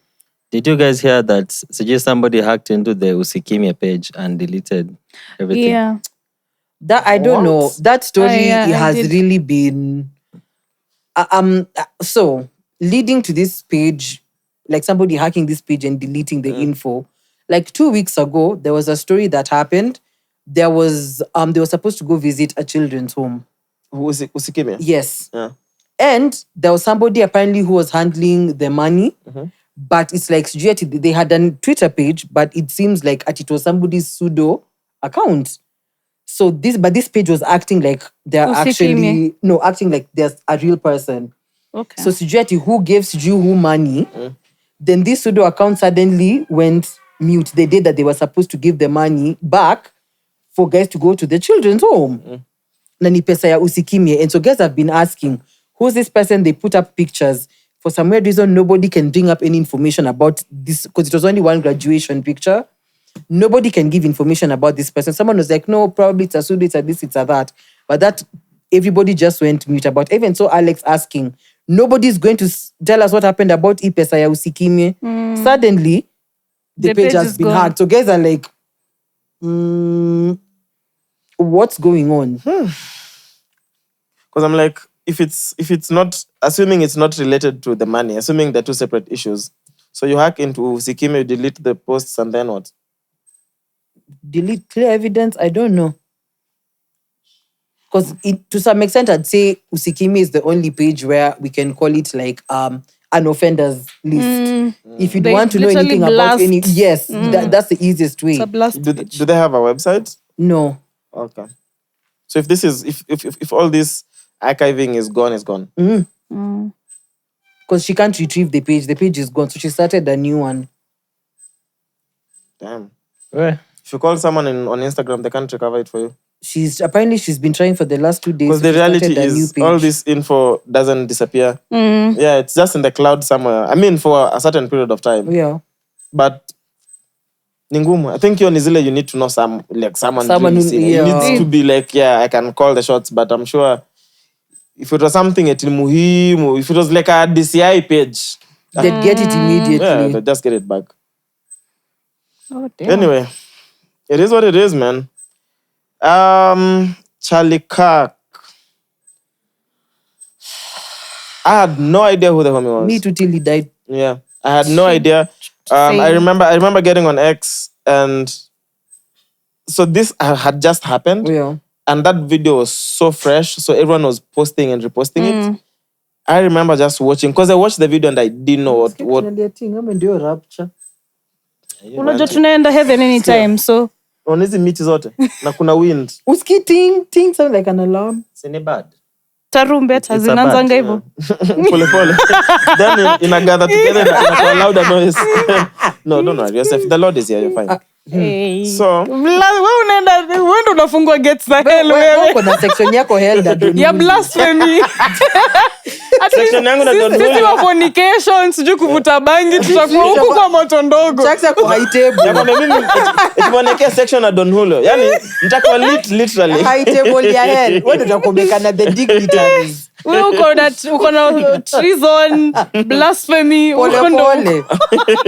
Did you guys hear that somebody hacked into the Usikimia page and deleted everything? Yeah. That I don't know. That story I has did. really been so leading to this page, like somebody hacking this page and deleting the info. Like 2 weeks ago, there was a story that happened. There was they were supposed to go visit a children's home. Usikimia? Yes. Yeah. And there was somebody apparently who was handling the money. But it's like they had a Twitter page, but it seems like it was somebody's pseudo account. So this page was acting like they're Usikimia. acting like there's a real person. Okay. So Sujeti, who gave Suju who money, then this pseudo account suddenly went mute the day that they were supposed to give the money back for guys to go to the children's home. Nani pesa ya Usikimia. And so guys have been asking, who's this person? They put up pictures. For some weird reason, nobody can bring up any information about this because it was only one graduation picture. Nobody can give information about this person. Someone was like, no, probably it's a pseudo, it's a this, it's a that. But that, everybody just went mute about. Even so, Alex asking, nobody's going to tell us what happened about Ipesa ya Usikimia. Suddenly, the page has been gone. hacked. So guys are like, what's going on? Because I'm like, if it's not, assuming it's not related to the money, assuming they're two separate issues. So you hack into Usikimia, you delete the posts, and then what? Delete clear evidence? I don't know. Because to some extent, I'd say Usikimia is the only page where we can call it like an offenders list. If you They want to know literally anything about any, blast. yes, that's the easiest way. It's a blast Do page. they have a website? No. Okay. So if this is if all this archiving is gone, it's gone. Because she can't retrieve the page. The page is gone. So she started a new one. Damn. Where? If you call someone on Instagram, they can't recover it for you. She's been trying for the last 2 days. Because so the she reality started a new is page. all this info doesn't disappear. Yeah, it's just in the cloud somewhere. I mean, for a certain period of time. Yeah. But Ningumu, I think you're Nizile, you need to know someone Someone really who- senior. yeah. You need to be like, yeah, I can call the shots, but I'm sure if it was something at Muhimu, if it was like a DCI page, They'd get it immediately. yeah, they'll just get it back. Oh, damn. Anyway, it is what it is, man. Charlie Kirk. I had no idea who the homie was. Me too till he died. Yeah, I had no idea. I remember getting on X, and so this had just happened, Yeah. and that video was so fresh, so everyone was posting and reposting it. I remember just watching, because I watched the video and I didn't know what. Ndio rapture. Unajua tunaenda heaven anytime, so On hizi miti zote na kuna wind. Uski ting sound like an alarm. Sini bad. tarumbeta It's a zinaanzanga bat, hivyo. Pole pole. Then in a gather together in a louder noise. No, don't worry yourself. The Lord is here, you're fine. Hey. So Wewe unaenda unafungua gates za hell wewe. Uko na section yako hell that don't Ya use. blasphemy. section yangu na don't Sisi know. wa fornication, sijui kuvuta bangi, tutakuwa huku kwa moto ndogo. Chaxy ako high table. Yakwambia mimi ikimwonekea section na Don Julio. Yaani nitakuwa literally. High table ya hell. Wewe utakomeka na the dignitaries. Uko na treason, blasphemy, uko na- Pole.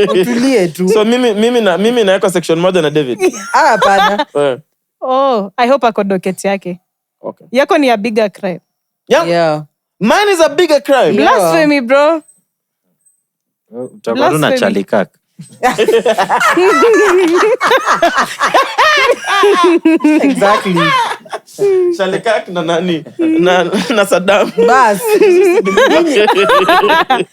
Utulie tu. So mimi naweka section moja na David. Hapana. Oh, I hope ako docket yake. Okay. Yako ni a bigger crime. Yeah. Yeah. Mine is a bigger crime. Yeah. Blasphemy, bro. Utakuwa tu na Blasphemy. Charlie Kirk. Exactly. Charlie Kirk na nani? Na Saddam. Bas.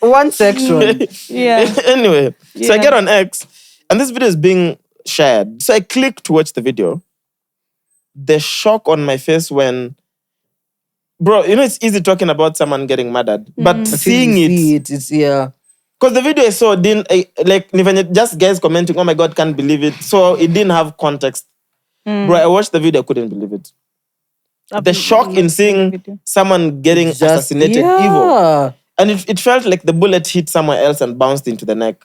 One section. Yeah. Anyway, so I Yeah. get on X, and this video is being shared. So I click to watch the video. The shock on my face when, bro, it's easy talking about someone getting murdered, but seeing it, It's yeah. because the video I saw didn't like just guys commenting, "Oh my God, can't believe it." So it didn't have context. Bro, I watched the video, I couldn't believe it. The shock in seeing someone getting assassinated, evil, Yeah. and it felt like the bullet hit somewhere else and bounced into the neck.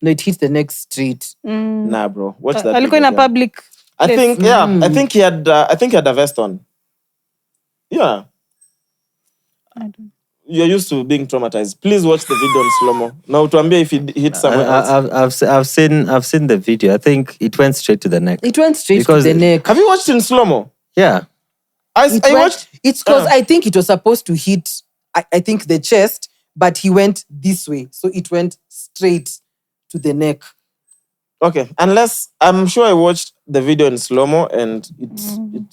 No, it hits the next street. Nah, bro, watch that. Alikuwa in video a again. public I place. think, yeah, I think he had a vest on. Yeah. You're used to being traumatized. Please watch the video in slow-mo. Now, tuambie if it hit somewhere else. I've seen the video. I think it went straight to the neck. It went straight Because to the neck. Have you watched in slow-mo? Yeah. I It watched. It's because I think it was supposed to hit, I think, the chest, but he went this way. So it went straight to the neck. Okay, unless I'm sure I watched the video in slow-mo and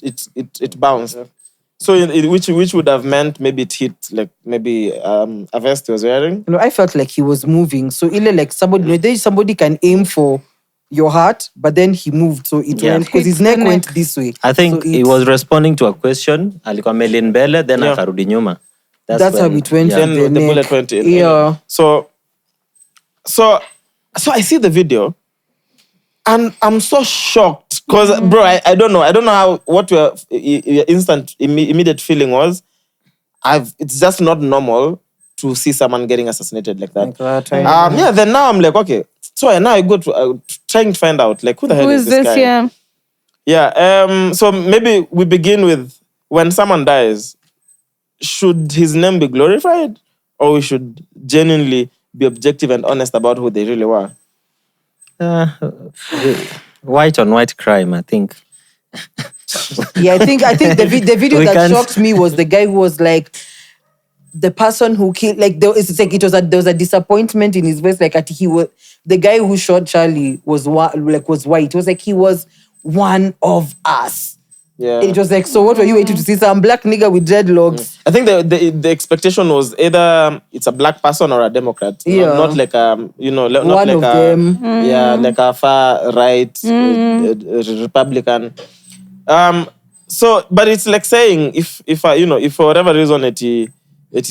it bounced. So which would have meant maybe it hit like maybe a vest he was wearing. You know, I felt like he was moving. So like somebody can aim for your heart, but then he moved. So it Yeah. went because his neck went this way. I think So he was responding to a question. Alikuwa amelin mbele, then Yeah. akarudi nyuma. That's how it went. Yeah. to Then the neck. bullet went in. Yeah. So I see the video, and I'm so shocked because, bro, I don't know what your immediate feeling was. It's just not normal to see someone getting assassinated like that. Like that, Then now I'm like, okay. So now I go to trying to find out like who the hell Who is is this this? guy? Yeah. Yeah. So maybe we begin with when someone dies, should his name be glorified, or we should genuinely be objective and honest about who they really were? White on white crime, I think. Yeah, I think the video We that can't- shocked me was the guy who was like the person who killed. Like there was a disappointment in his voice. Like he was the guy who shot Charlie was white. It was like he was one of us. Yeah. It was like, so what were you waiting to see? Some black nigga with dreadlocks. I think the expectation was either it's a black person or a Democrat. Yeah. Not like not One like of a them. yeah, like a far right Republican. So but it's like saying if for whatever reason it is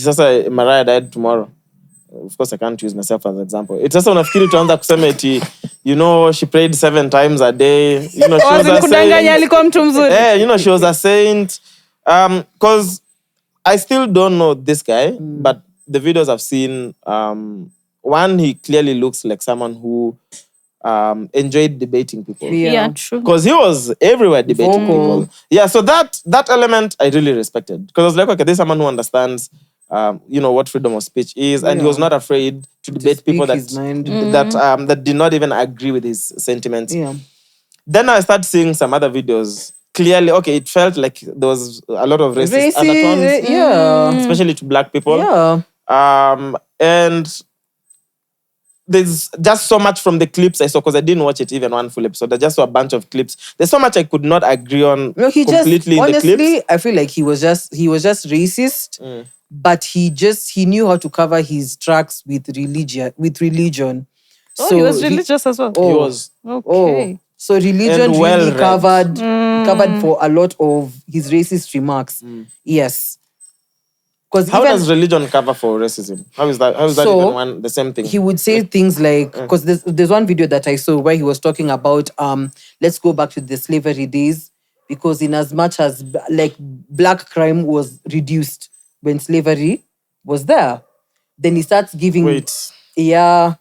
sasa Mariah died tomorrow. Of course I can't use myself as an example. It's just unafikiri tuanza kusema eti she prayed 7 times a day. She was a Kudanganya saint. alikuwa mtu mzuri. She was a saint. Because I still don't know this guy, but the videos I've seen, one, he clearly looks like someone who enjoyed debating people. Yeah, true. Because he was everywhere debating Vocal. people. Yeah, so that element I really respected. Because I was like, okay, there's someone who understands what freedom of speech is, and he was not afraid to debate people speak his mind. that did not even agree with his sentiments. Yeah. Then I started seeing some other videos. Clearly, okay, it felt like there was a lot of racist undertones, yeah. especially to black people. Yeah. And there's just so much from the clips I saw, because I didn't watch it even one full episode. I just saw a bunch of clips. There's so much I could not agree on No, he completely just in the clips. honestly, I feel like he was just racist, but he knew how to cover his tracks with religion. Oh, he was religious as well. He was. Okay. So religion And really well-read. covered for a lot of his racist remarks. Yes. Because How does religion cover for racism? How is that So, even the same thing? he would say things like, because there's one video that I saw where he was talking about let's go back to the slavery days, because in as much as like black crime was reduced when slavery was there, then he starts giving Wait. yeah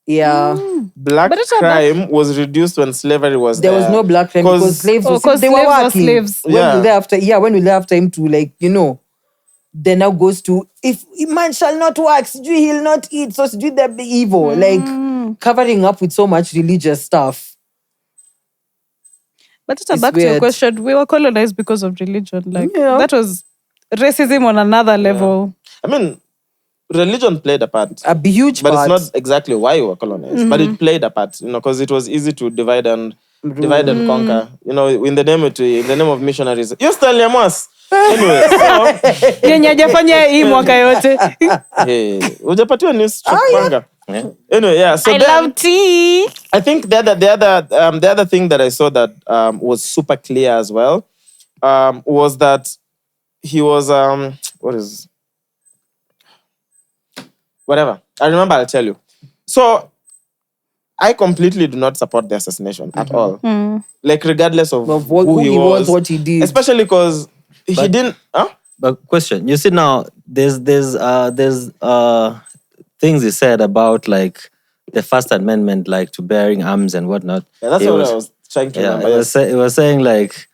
Black But it's not crime was reduced when slavery was there was no black crime because slaves Oh, 'cause they were slaves were working. slaves. When Yeah. we left after him to then now goes to, if man shall not work, he'll not eat, so they'll be evil. Like, covering up with so much religious stuff. But It's back to your weird. question, we were colonized because of religion. Like, Yeah. that was racism on another level. I mean, religion played a part. A huge But part. it's not exactly why you were colonized. But it played a part, because it was easy to divide and conquer. In the name of missionaries. You still Mwass. Anyway, so Yenye hajafanya hii mwaka yote. hujapatiwa news kupanga. Anyway, yeah. So I then, love tea. I think the other thing that I saw that was super clear as well was that he was whatever. I remember, I'll tell you. So I completely do not support the assassination at all. Like, regardless of who he was, what he did. especially because he didn't. Huh? But question, you see now, there's things he said about like the First Amendment, like to bearing arms and whatnot. Yeah, that's what I was trying to remember. It was saying like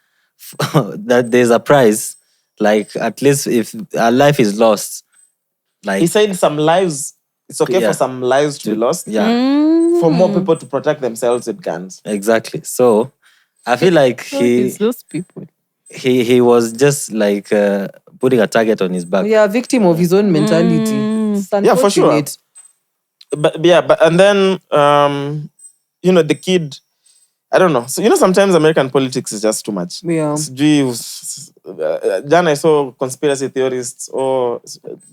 that there's a price, like at least if a life is lost, like He said some lives. It's okay for some lives to be lost. yeah, For more people to protect themselves with guns. exactly. So I feel like It's those people. he was just like putting a target on his back. Yeah, victim of his own mentality. It's Yeah, for sure. unfortunate. But and then the kid, I don't know. So sometimes American politics is just too much. Yeah. Then I saw conspiracy theorists, or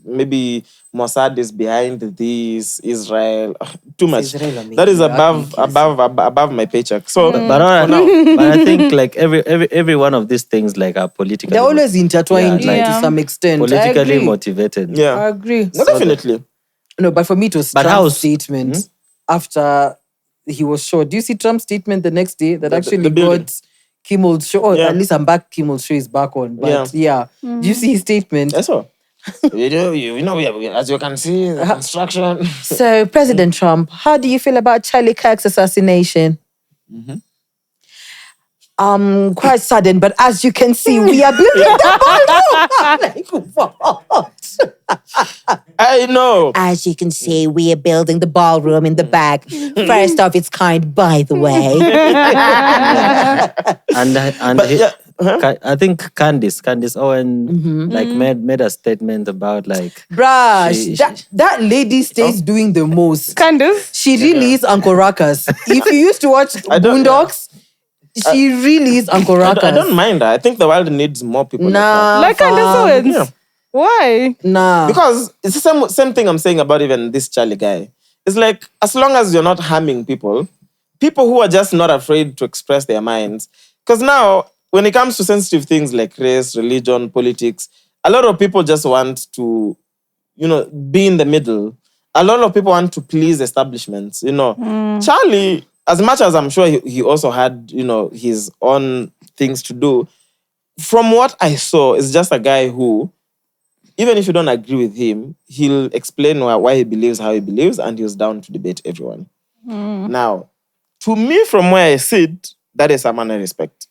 maybe Mossad is behind this, Israel. Too much. Israel are That is making above my paycheck. So But I think like every one of these things like are politically They're always intertwined Yeah, to some extent. I politically agree. motivated. yeah, I agree. no, definitely. No, but for me, it was But Trump's how's- statement after he was shot. Do you see Trump's statement the next day that actually the building. got Kimmel's show? Oh, Yeah. at least I'm back. Kimmel's show is back on. But yeah. Do you see his statement? I saw. As you can see, the construction. So, President Trump, how do you feel about Charlie Kirk's assassination? Quite sudden, but as you can see, we are building the ballroom. I'm like, what? I know. As you can see, we are building the ballroom in the back. First of its kind, by the way. And But yeah, I think Candice Owen like made a statement about like Bruh, She- that lady stays doing the most. Candace. She really is Uncle Ruckus. If you used to watch don't- Boondocks, she really is Uncle Ruckus. I don't mind her. I think the world needs more people. Nah, Like Candace fam. Owens. Yeah. Why? Nah. Because it's the same thing I'm saying about even this Charlie guy. It's like, as long as you're not harming people who are just not afraid to express their minds. Because now, when it comes to sensitive things like race, religion, politics, a lot of people just want to, be in the middle. A lot of people want to please establishments, Charlie, as much as I'm sure he also had, his own things to do, from what I saw, is just a guy who, even if you don't agree with him, he'll explain why he believes how he believes, and he was down to debate everyone. Now, to me, from where I sit, that is someone I respect.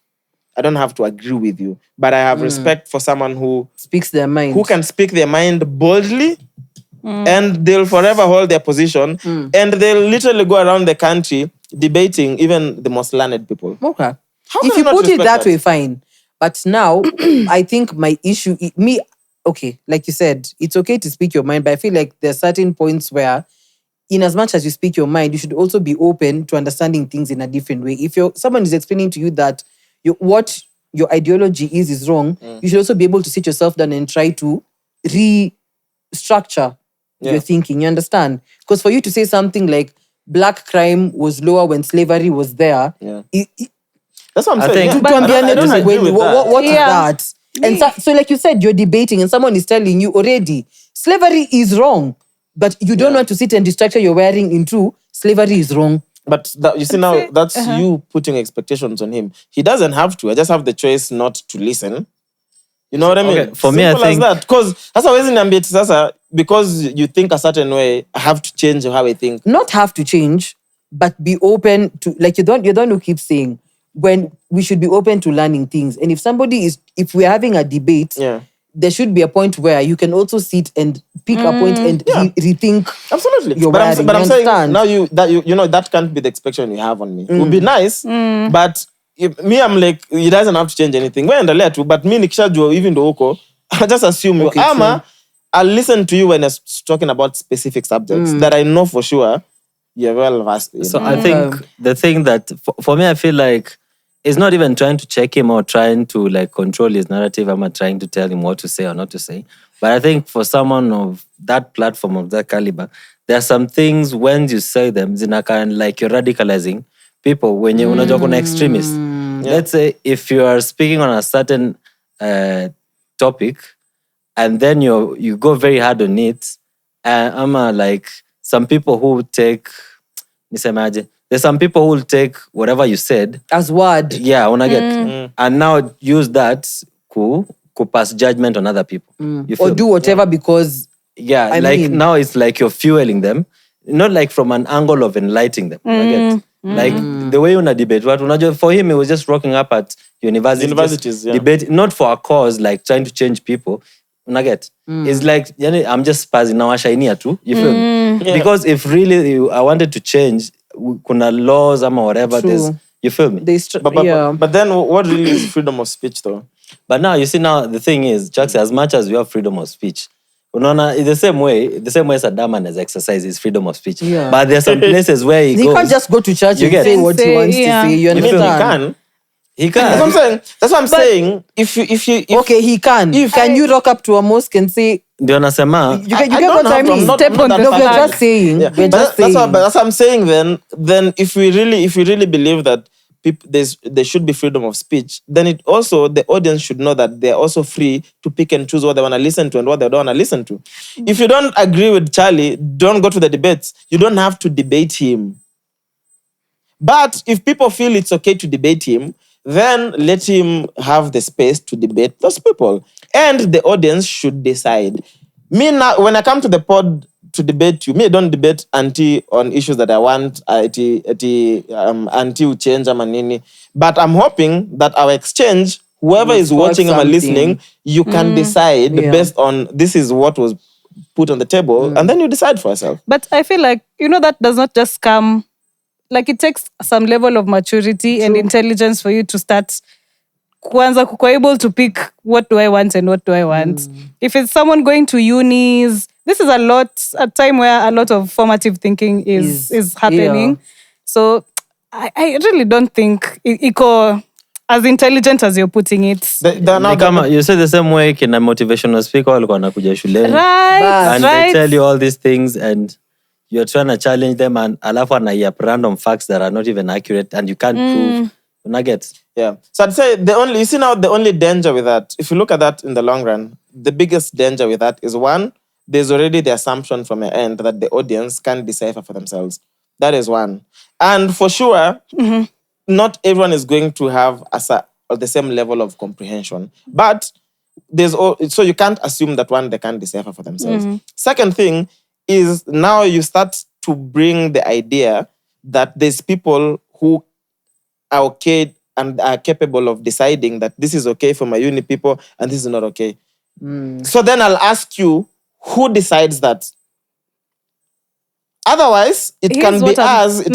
I don't have to agree with you, but I have respect for someone who Speaks their mind. can speak their mind boldly, and they'll forever hold their position, and they'll literally go around the country debating even the most learned people. Okay. How If can you not put it respect that way, fine. But now, I think my issue, okay, like you said, it's okay to speak your mind, but I feel like there are certain points where, in as much as you speak your mind, you should also be open to understanding things in a different way. If someone is explaining to you that what your ideology is wrong, you should also be able to sit yourself down and try to restructure your thinking. You understand? Because for you to say something like black crime was lower when slavery was there, That's what I'm I saying. think- Yeah. I don't agree with that. what is Yeah. that? And so like you said, you're debating and someone is telling you already, slavery is wrong, but you don't want to sit and restructure your wiring into slavery is wrong. But you see now, that's you putting expectations on him. He doesn't have to. I just have the choice not to listen. You know what I mean? Okay, for me, I Simple as think- that. Because that's always in ambient. Sasa, because you think a certain way, I have to change how I think. Not have to change, but be open to, like you're the one who keeps saying, when we should be open to learning things. And if we're having a debate, Yeah. there should be a point where you can also sit and pick a point and rethink. Absolutely. Your But wording, I'm you saying understand? now you know that can't be the expectation you have on me. It would be nice, but I'm like, it doesn't have to change anything. We're endelea tu, but me nikishajua even though huko, I just assume Okay, ama I'll listen to you when it's talking about specific subjects that I know for sure you're well versed in. So I think the thing that for me, I feel like it's not even trying to check him or trying to like control his narrative. I'm not trying to tell him what to say or not to say. But I think for someone of that platform, of that caliber, there are some things when you say them, zinakan like you're radicalizing people when you're unajua kuna extremists. Let's say if you are speaking on a certain topic and then you go very hard on it, like some people who take, there's some people who will take whatever you said As word. yeah, and now use that to pass judgment on other people. You feel Or do me? whatever because Yeah, now it's like you're fueling them, not like from an angle of enlightening them. Like the way you debate, what for him it was just rocking up at universities, debate, not for a cause like trying to change people. It's like I'm just spazzing now. Shainia too. You feel me? Because if really I wanted to change, kuna laws or whatever. True. You feel me? But then what really is freedom of speech though? But now you see, now the thing is, Chaxy, as much as we have freedom of speech, unaona, the same way Sadaman has exercised his freedom of speech. Yeah. But there are some places where he goes. can't just go to church You and get say it. what he wants to say. You I mean, understand? he He can. can. That's what I'm saying. If Okay, he can. Can you rock up to a mosque and say, Ndio nasema, you get I what don't I have to. I'm mean? not- Step I'm not on that the. We're fanatic. just saying. Yeah. We're But just that's saying. what I'm saying. Then if we really believe that there should be freedom of speech, then it also, the audience should know that they're also free to pick and choose what they want to listen to and what they don't want to listen to. If you don't agree with Charlie, don't go to the debates. You don't have to debate him. But if people feel it's okay to debate him, then let him have the space to debate those people. And the audience should decide. Me now, when I come to the pod to debate you, me I don't debate auntie on issues that I want, auntie will change ama nini. But I'm hoping that our exchange, whoever Will is spark watching or something. listening, you can decide based on this is what was put on the table, and then you decide for yourself. But I feel like, that does not just come, like it takes some level of maturity and intelligence for you to start kwanza kuwa able to pick what do I want and what do I want. If it's someone going to unis, this is a time where a lot of formative thinking is happening. Yeah. So I really don't think iko as intelligent as you're putting it. you say the same way kina motivational speaker walikuwa wanakuja shuleni. Right, And they tell you all these things and you're trying to challenge them and alafu anayap random facts that are not even accurate and you can't prove. Nuggets. Yeah. So I'd say the only danger with that, if you look at that in the long run, the biggest danger with that is one, there's already the assumption from your end that the audience can decipher for themselves. That is one. And for sure, not everyone is going to have the same level of comprehension. But so you can't assume that one, they can't decipher for themselves. Second thing is now you start to bring the idea that there's people who are okay and are capable of deciding that this is okay for my uni people and this is not okay. So then I'll ask you, who decides that? Otherwise, it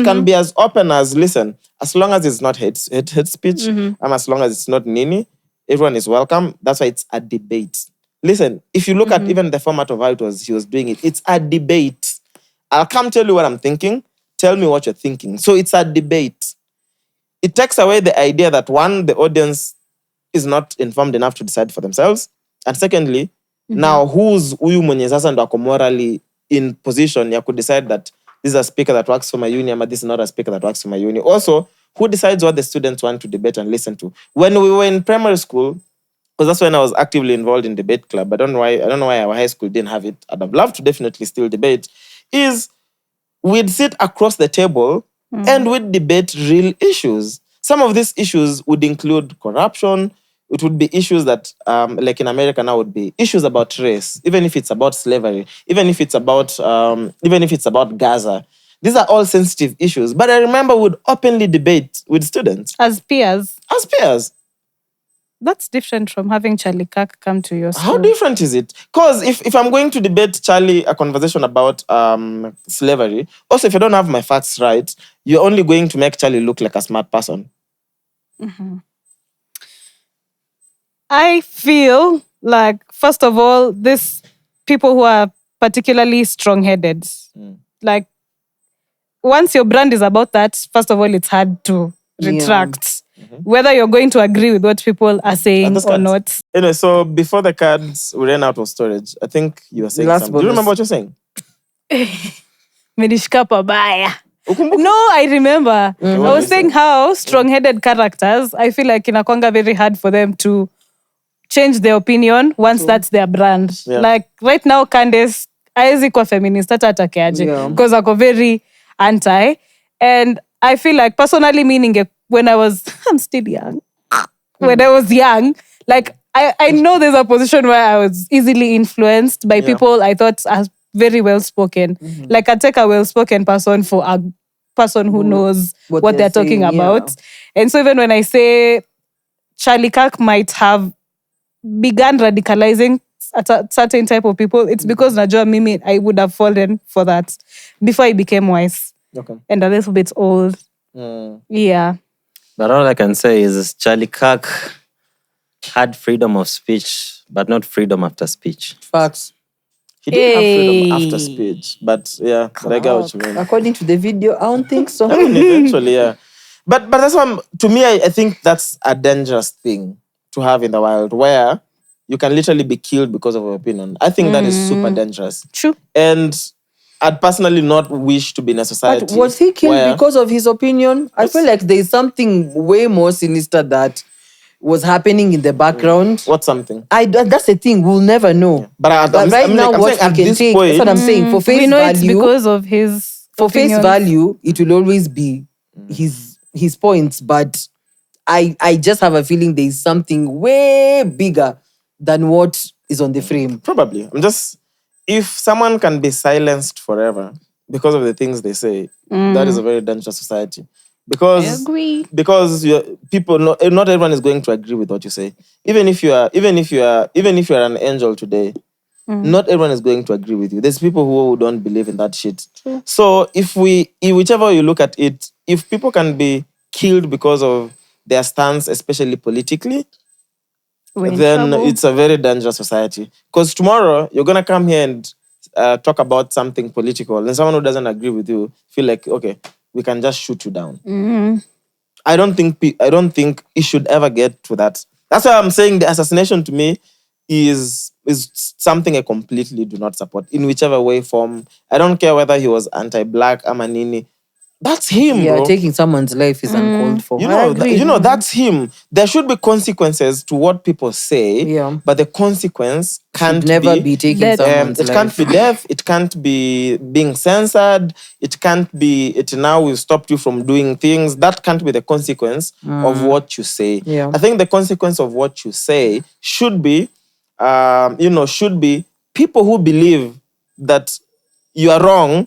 can be as open as, listen, as long as it's not hate speech, and as long as it's not nini, everyone is welcome. That's why it's a debate. Listen, if you look at even the format of how he was doing it, it's a debate. I'll come tell you what I'm thinking. Tell me what you're thinking. So it's a debate. It takes away the idea that one, the audience is not informed enough to decide for themselves. And secondly, now who's huyu mwenye sasa ndo ako morally in position ya could decide that this is a speaker that works for my uni, but this is not a speaker that works for my uni. Also, who decides what the students want to debate and listen to? When we were in primary school, because that's when I was actively involved in debate club. I don't know why our high school didn't have it. I'd have loved to definitely still debate. Is we'd sit across the table and we'd debate real issues. Some of these issues would include corruption. It would be issues that, like in America now, would be issues about race, even if it's about slavery, even if it's about Gaza. These are all sensitive issues. But I remember we'd openly debate with students. As peers. As peers. That's different from having Charlie Kirk come to your school. How different is it? Because if I'm going to debate Charlie a conversation about slavery, also if I don't have my facts right, you're only going to make Charlie look like a smart person. I feel like, first of all, these people who are particularly strong-headed, like, once your brand is about that, first of all, it's hard to retract. Whether you're going to agree with what people are saying or not. Anyway, so before the cards, we ran out of storage. I think you were saying something. Do you remember what you're saying? Menishika pabaya. No, I remember. I was saying how strong-headed characters, I feel like inakwanga very hard for them to change their opinion once that's their brand. Yeah. Like right now, Candace, haezi kuwa feminist hata atakeaje. Because ako very anti. And I feel like personally meaning when I'm still young. When I was young, like I know there's a position where I was easily influenced by people I thought are very well spoken. Like I take a well spoken person for a person who knows what they're talking about. And so even when I say Charlie Kirk might have begun radicalizing a certain type of people, it's because najua mimi I would have fallen for that before I became wise and a little bit old. Yeah. But all I can say is Charlie Kirk had freedom of speech, but not freedom after speech. Facts. He did have freedom after speech, but yeah, but I get what you mean. According to the video, I don't think so. I mean, eventually, yeah. But that's what, to me, I think that's a dangerous thing to have in the wild, where you can literally be killed because of your opinion. I think that is super dangerous. True. And I'd personally not wish to be in a society. But was he killed because of his opinion? I feel like there's something way more sinister that was happening in the background. What's something? That's the thing, we'll never know. But right now, what we can take, that's what I'm saying. For face we know value, it's because of his opinions. Face value, it will always be his points. But I just have a feeling there's something way bigger than what is on the frame. Probably. If someone can be silenced forever because of the things they say, that is a very dangerous society. Because I agree. Because not everyone is going to agree with what you say. Even if you are an angel today, not everyone is going to agree with you. There's people who don't believe in that shit. True. So if whichever you look at it, if people can be killed because of their stance, especially politically, then it's a very dangerous society. Because tomorrow you're gonna come here and talk about something political, and someone who doesn't agree with you feel like, okay, we can just shoot you down. I don't think it should ever get to that. That's why I'm saying the assassination to me is something I completely do not support in whichever way, form. I don't care whether he was anti-black, amanini. That's him, bro. Taking someone's life is uncalled for. That's him. There should be consequences to what people say, but the consequence can't never be taking someone's life. It can't be death. It can't be being censored. It can't be, now we've stopped you from doing things. That can't be the consequence of what you say. Yeah. I think the consequence of what you say should be, people who believe that you are wrong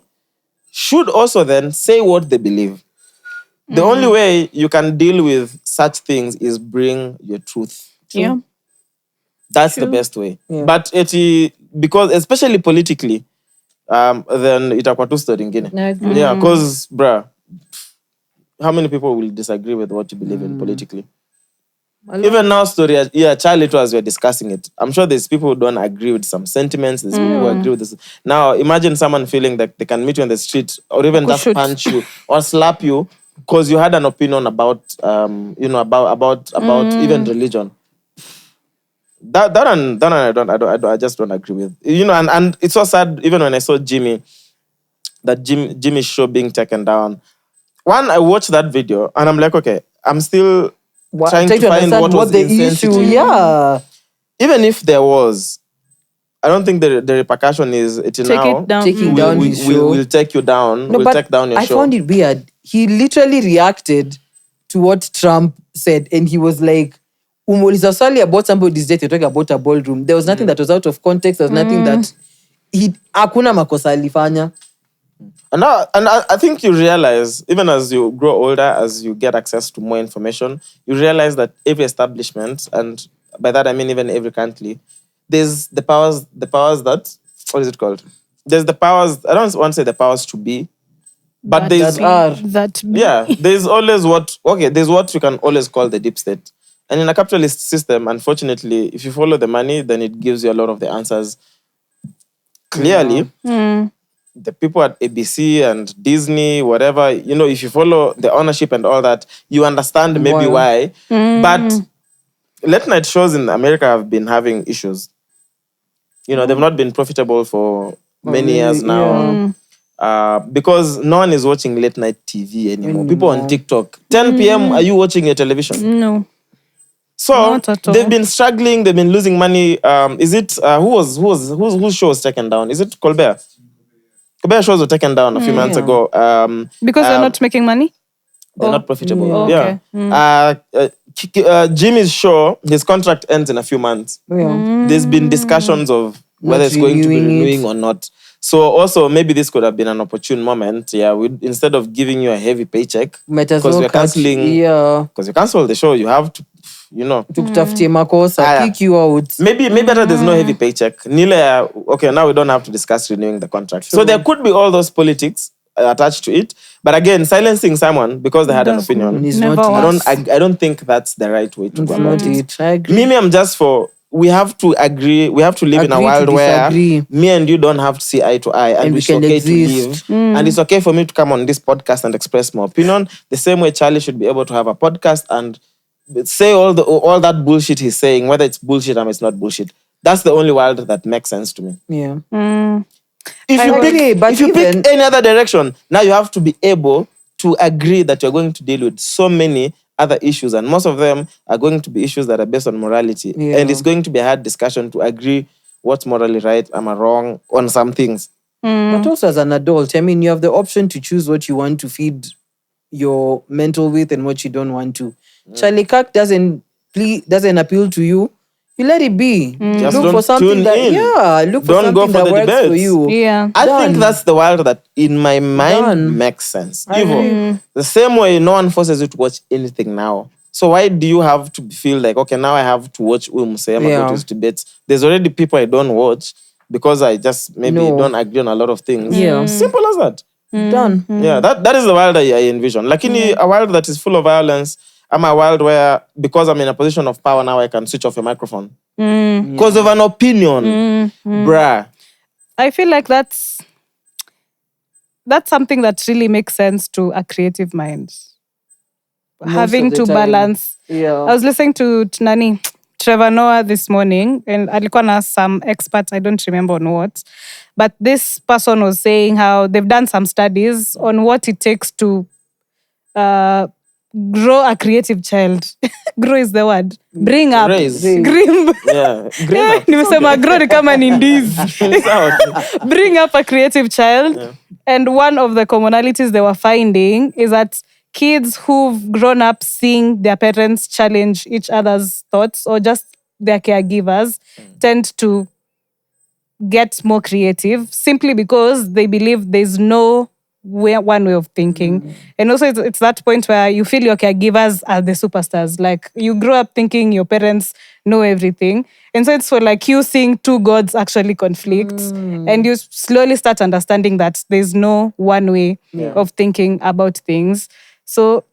should also then say what they believe. The only way you can deal with such things is bring your truth. Yeah. That's the best way. Yeah. But because especially politically, then itakuwa tu story ingine. Yeah, because bruh, how many people will disagree with what you believe in politically? Even now, story, Charlie, as we're discussing it, I'm sure there's people who don't agree with some sentiments. There's people who agree with this. Now, imagine someone feeling that they can meet you on the street or even just punch you or slap you because you had an opinion about, about even religion. That I just don't agree with. And it's so sad. Even when I saw Jimmy's show being taken down. One, I watched that video and I'm like, okay, I'm still trying to find what was the issue. Yeah. Even if there was, I don't think the repercussion is taking down his show. We'll take you down. No, we'll take down your show. I found it weird. He literally reacted to what Trump said, and he was like, "Umoliza swali about somebody's death. You're talking about a ballroom. There was nothing that was out of context. There was nothing that hakuna makosa alifanya." And I think you realize, even as you grow older, as you get access to more information, you realize that every establishment, and by that I mean even every country, there's the powers that, what is it called? There's the powers, I don't want to say the powers to be, but there's there's always there's what you can always call the deep state. And in a capitalist system, unfortunately, if you follow the money, then it gives you a lot of the answers. Clearly, the people at ABC and Disney, whatever, if you follow the ownership and all that, you understand maybe why. But late night shows in America have been having issues. They've not been profitable for many years now. Because no one is watching late night TV anymore. People on TikTok. 10 p.m., are you watching your television? No. So Not at all. they've been struggling. They've been losing money. Is it whose show was taken down? Is it Colbert? Colbert shows were taken down a few months ago. Because they're not making money? They're not profitable. Yeah. Jimmy's show, his contract ends in a few months. There's been discussions of whether it's going to be renewing or not. So also maybe this could have been an opportune moment. Yeah, instead of giving you a heavy paycheck, because we're canceling. Because you cancel the show, you have to, tukutafutie makosa, kick you out. Maybe better there's no heavy paycheck. Okay, now we don't have to discuss renewing the contract. So there could be all those politics attached to it. But again, silencing someone because they had an opinion, I don't think that's the right way to go about it. Me, I'm just for, we have to agree, we have to live in a world where me and you don't have to see eye to eye, and it's okay to live. And it's okay for me to come on this podcast and express my opinion. The same way Charlie should be able to have a podcast and say all that bullshit he's saying, whether it's bullshit or it's not bullshit. That's the only world that makes sense to me. Yeah. If you pick any other direction, now you have to be able to agree that you're going to deal with so many other issues, and most of them are going to be issues that are based on morality. And it's going to be a hard discussion to agree what's morally right, am I wrong on some things. But also as an adult, I mean, you have the option to choose what you want to feed your mental with and what you don't want to. Charlie Kirk doesn't appeal to you. You let it be. Just look don't for something tune that in. Look for Don't something go for that the works for debates. you. Yeah. I think that's the world that, in my mind, makes sense. Evo, the same way no one forces you to watch anything now. So why do you have to feel like, okay, now I have to watch Musema go to his debates? There's already people I don't watch because I just maybe don't agree on a lot of things. Yeah. Simple as that. Done. Yeah, that is the world I envision. Like in a world that is full of violence, I'm a world where, because I'm in a position of power now, I can switch off a microphone. Because of an opinion. Bruh. I feel like that's something that really makes sense to a creative mind. Having to balance. Yeah. I was listening to Trevor Noah this morning, and alikuwa na some experts, I don't remember on what, but this person was saying how they've done some studies on what it takes to grow a creative child. Grow is the word. Bring up. Raise. Grim. Yeah. Green up. Nimesema grow ni kama ni ndizi. It's out. Bring up a creative child. Yeah. And one of the commonalities they were finding is that kids who've grown up seeing their parents challenge each other's thoughts or just their caregivers tend to get more creative simply because they believe there's no one way of thinking. And also it's that point where you feel your caregivers are the superstars. Like you grow up thinking your parents know everything. And so it's for like you seeing two gods actually conflict. And you slowly start understanding that there's no one way of thinking about things. So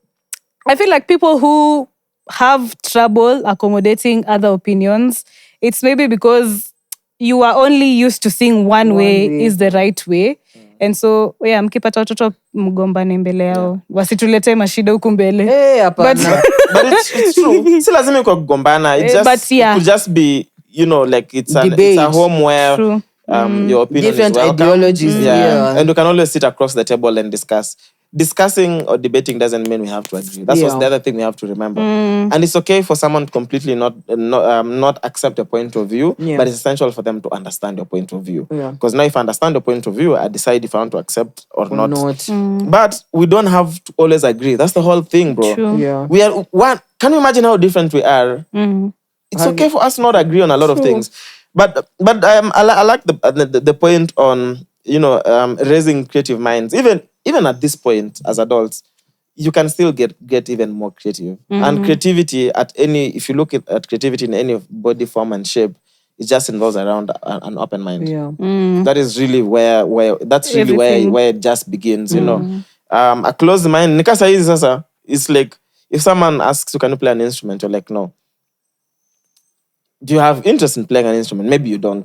I feel like people who have trouble accommodating other opinions, it's maybe because you are only used to seeing one way is the right way. And so, mkipata watoto mgombane mbele yao. Wasitulete mashida huku mbele. But it's true. Si lazima kwa kugombana. It could just be, like it's a home where your opinion different is welcome. Ideologies. Yeah. And you can always sit across the table and discuss. Discussing or debating doesn't mean we have to agree. That's what's the other thing we have to remember. And it's okay for someone to completely not accept a point of view, but it's essential for them to understand your point of view. Because now if I understand your point of view, I decide if I want to accept or not. But we don't have to always agree. That's the whole thing, bro. True. Yeah. We are one. Can you imagine how different we are? It's okay for us to not agree on a lot of things. But I like the point on raising creative minds. Even at this point as adults, you can still get even more creative. And creativity if you look at creativity in any body form and shape, it just involves around an open mind. Yeah. That is really where it just begins, a closed mind. Nikasa hizi sasa, it's like if someone asks you, can you play an instrument? You're like, no. Do you have interest in playing an instrument? Maybe you don't.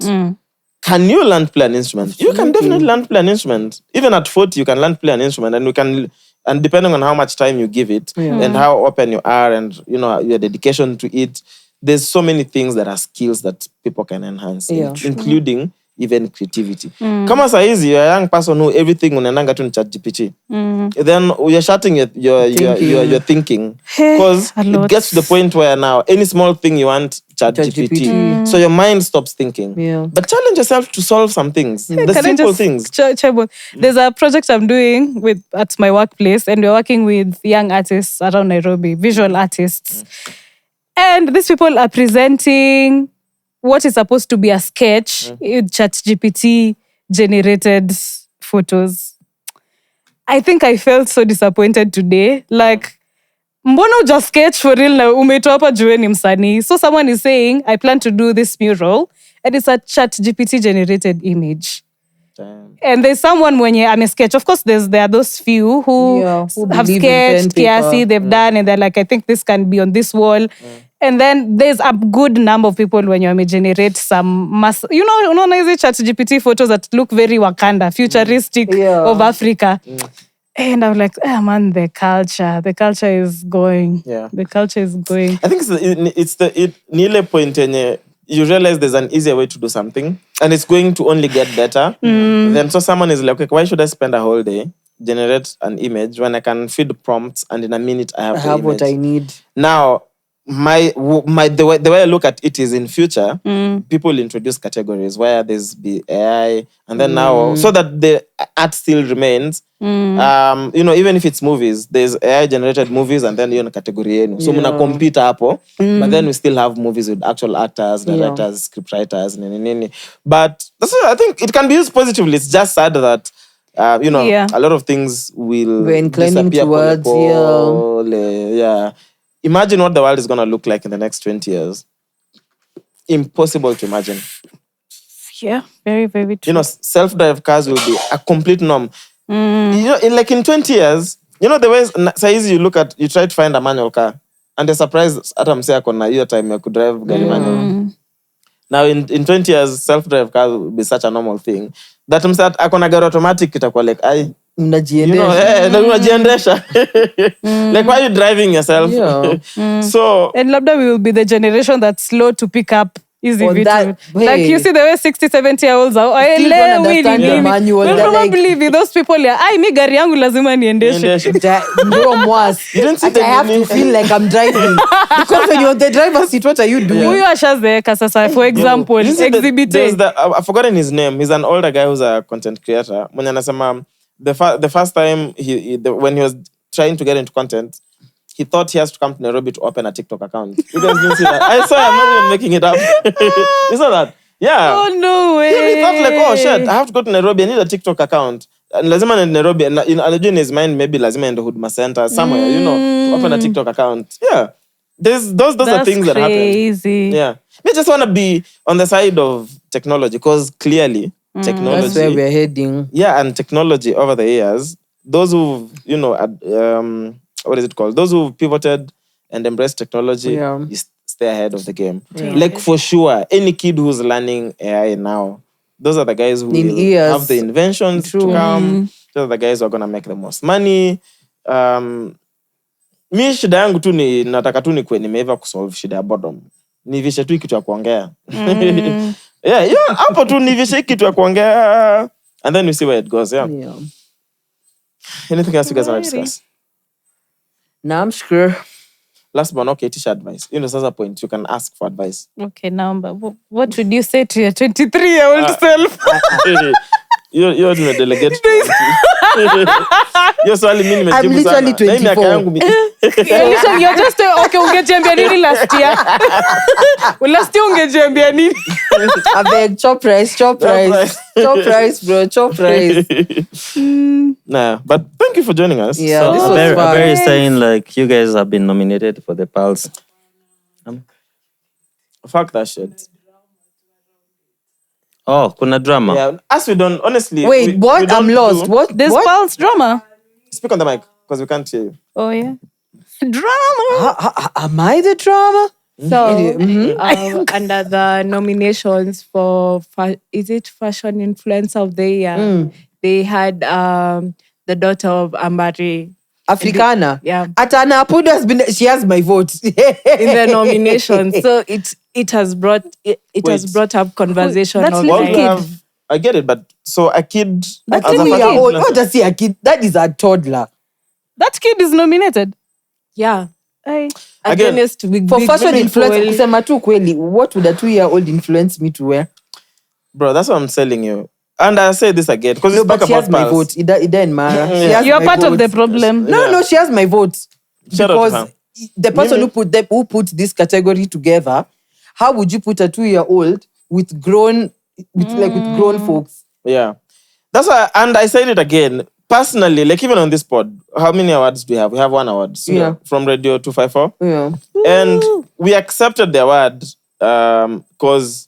Can you learn to play an instrument? Absolutely. You can definitely learn to play an instrument. Even at 40, you can learn to play an instrument, and depending on how much time you give it and how open you are and your dedication to it, there's so many things that are skills that people can enhance, including even creativity. Kama saa hizi, you're a young person who everything unaendanga tu ni ChatGPT. Then you're shutting your thinking. Because it gets to the point where now any small thing you want ChatGPT. So your mind stops thinking. Yeah. But challenge yourself to solve some things. The simple things. There's a project I'm doing at my workplace, and we're working with young artists around Nairobi, visual artists. And these people are presenting what is supposed to be a sketch with ChatGPT generated photos. I think I felt so disappointed today. Like, mbona uja sketch for real na umeitoa hapa juu ni msanii? So someone is saying, I plan to do this mural, and it's a ChatGPT generated image. Damn. And there's someone mwenye amesketch. Of course, there are those few who have sketched, they've done, and they're like, I think this can be on this wall. And then there's a good number of people when you generate some easy ChatGPT photos that look very Wakanda, futuristic of Africa. And I'm like, man, the culture is going. Yeah. The culture is going. I think it's the Nile point you realize there's an easier way to do something, and it's going to only get better. Then so someone is like, okay, why should I spend a whole day generate an image when I can feed prompts and in a minute I have what I need. Now, the way I look at it is in future, people introduce categories where there's be AI, and then now, so that the art still remains. Even if it's movies, there's AI generated movies, and then category yenu. So muna compete hapo, but then we still have movies with actual actors, directors, script writers, But I think it can be used positively. It's just sad that a lot of things we're inclining towards Imagine what the world is going to look like in the next 20 years. Impossible to imagine. Yeah, very, very true. Self-drive cars will be a complete norm. In 20 years, the ways, so easy you try to find a manual car, and they're surprised at na hiyo time you could drive gari manual. Now, in 20 years, self-drive cars will be such a normal thing. That akona gari automatic, itakuwa like, unajiendesha. Like, why are you driving yourself? So, and labda we will be the generation that's slow to pick up easy vehicle. Like, you see the way 60-70-years-olds are. We'll probably be those people. Mi gari yangu lazima niendeshe. I have to feel like I'm driving. Because when you're the driver's seat, what are you doing? Huyo ashazeeka sasa, for example, exhibit. I've forgotten his name. He's an older guy who's a content creator. Mwenye anasema the first time when he was trying to get into content, he thought he has to come to Nairobi to open a TikTok account. You guys didn't see that? I swear, I'm not even making it up. You saw that? Yeah. Oh, no way. He thought like, oh shit, I have to go to Nairobi. I need a TikTok account. And lazima in Nairobi, and in his mind, maybe lazima in the Huduma Center, somewhere, to open a TikTok account. Yeah. Those are things that happen. Crazy. Yeah. We just want to be on the side of technology, because clearly, technology. That's where we're heading. Yeah, and technology over the years, those who, what is it called? Those who pivoted and embraced technology, you stay ahead of the game. Yeah. Like, for sure, any kid who's learning AI now, those are the guys who will have the inventions to come. Those are the guys who are going to make the most money. Mi shida yangu tu ni nataka tu nikue nimeiva kusolve shida ya boredom. Nivishe tu kitu ya kuongea. Hapo tu nivishe kitu ya kuongea, and then we see where it goes. Yeah. Anything else you guys want to discuss? No, I'm sure. Last but not least, advice. That's a point. You can ask for advice. Okay, now, what would you say to your 23-year-old self? You're the delegate. I'm literally 24. You're just, okay, ungejiambia nini last year? Last year ungejiambia nini? I beg, chop rice, chop rice, chop rice, bro, chop rice. Nah, but thank you for joining us. Yeah, So this was fun. Barry is saying like you guys have been nominated for the Pulse. Fuck that shit. Oh, kuna drama. Yeah, as we don't, honestly. Wait, what? we don't I'm lost. do- What? There's what? Pulse drama. Speak on the mic, because we can't hear you. Oh, yeah. Drama. Am I the drama? So, Mm-hmm. under the nominations for, is it Fashion Influencer of the Year? They had the daughter of Ambari Africana. Yeah. Atana Apudo has been. She has my vote in the nomination. So it has brought has brought up conversation. That's of little Well, kid. I get it, but so a kid. That as a 3 year fashion old. influencer- What does he a kid? That is a toddler. That kid is nominated. Yeah. Again, Against big, For big fashion people. influence, kusema tu kweli, what would a 2 year old influence me to wear? Bro, that's what I'm telling you. And I say this again because No, you spoke but she has about my Pulse. vote. It didn't matter. She Yeah. has You're my part of vote. the problem. No, Yeah. no, she has my vote. Shout out to her. Because the person Mimi- who put this category together, how would you put a 2 year old with grown folks? Yeah. That's why, and I said it again. Personally, like even on this pod, how many awards do we have? We have 1 award. So Yeah. From Radio 254. Yeah. And we accepted the award because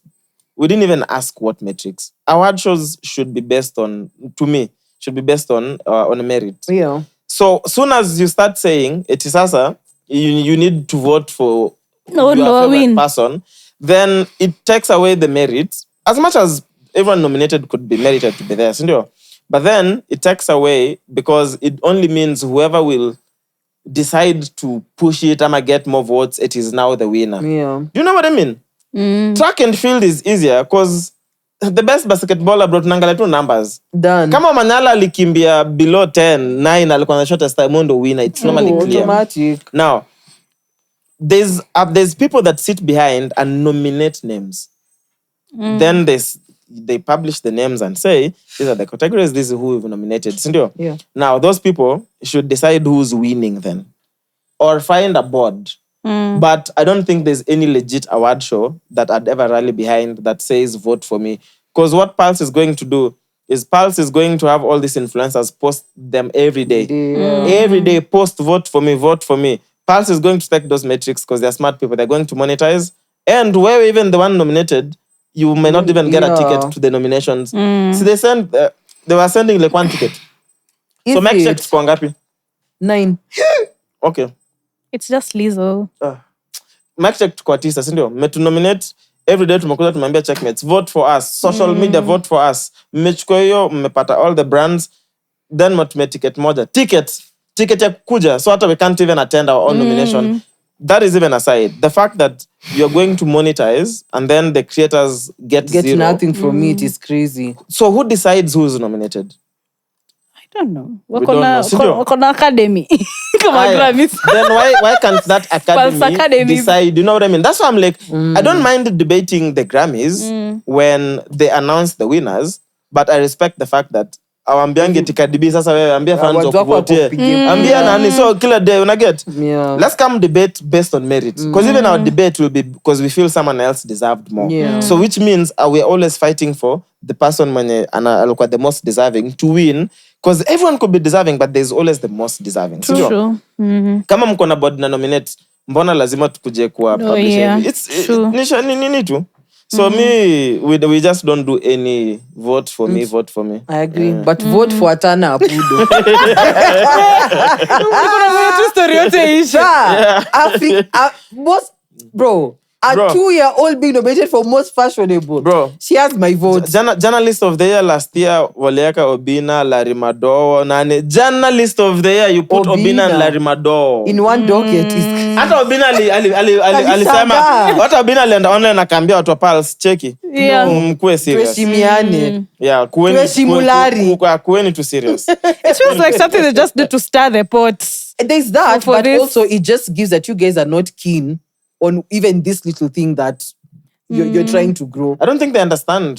we didn't even ask what metrics. Award shows should be based on, to me, on a merit. Yeah. So soon as you start saying it is Asa, you need to vote for No, your no, favorite win. person, then it takes away the merit. As much as everyone nominated could be merited to be there, sindio? But then it takes away because it only means whoever will decide to push it and get more votes, it is now the winner. Yeah. Do you know what I mean? Track and field is easier because the best basketballer brought nangala two numbers. Done. Kama Manyala alikimbia below 10, 9 alikuwa na shortest time ndo winner. It's normally clear. Automatic. Now, there's people that sit behind and nominate names. Then they publish the names and say, these are the categories, this is who we've nominated. Sindio? Yeah. Now, those people should decide who's winning then. Or find a board. But I don't think there's any legit award show that I'd ever rally behind that says vote for me. Because what Pulse is going to do is Pulse is going to have all these influencers post them every day. Every day, post, vote for me, vote for me. Pulse is going to take those metrics because they're smart people. They're going to monetize. And where even the one nominated, you may not even get a ticket to the nominations. See, they were sending like 1 ticket. So make check kwa ngapi? 9. Okay. It's just Lizzo. Make check kwa 9, si ndio? Mmetunominate every day, tumekuja tumwambia checkmates, vote for us. Social media, vote for us. Mmechukua hiyo, mmepata all the brands, then mtume ticket moja. Ticket ya kuja, so hata we can't even attend our own nomination. That is even aside. The fact that you're going to monetize and then the creators get zero. nothing from me, it is crazy. So who decides who's nominated? I don't know. We don't know. Sindio? Wako na academy. Kama Aya. Grammys. Then why can't that Pulse academy Academy. decide? You know what I mean? That's why I'm like, I don't mind debating the Grammys when they announce the winners, but I respect the fact that awambiange tikadibi sasa wewe ambia fans Watu wako wakuvote. wakupigie Ambia nani, so kila day una get. Yeah. Let's come debate based on merit. Because even our debate will be because we feel someone else deserved more. Yeah. So which means we're always fighting for the person mwenye alikuwa the most deserving to win. Because everyone could be deserving, but there's always the most deserving. Sindio? True. Kama mko na board na nominate, mbona lazima tukuje kuwa publish yeah. hivi? True. Nini tu. So we just don't do any vote for me, vote for me. I agree. But vote for Atana Apudo. Bro, a Bro. 2-year-old being nominated for most fashionable. Bro. She has my vote. Journalist of the year last year, walieka Obina, Larry Madowo. Nani? Journalist of the year, you put Obina and Larry Madowo. In one docket is Hata Obina alisema, hata Obina alienda online akaambia watu wa Pulse, cheki. Yeah. Mkuwe serious. tuheshimiane. Yeah, Tuheshimulari. kuweni too serious. It feels like something they just do to stir the pot. There's that, So for but this- also it just gives that you guys are not keen on even this little thing that you're trying to grow. I don't think they understand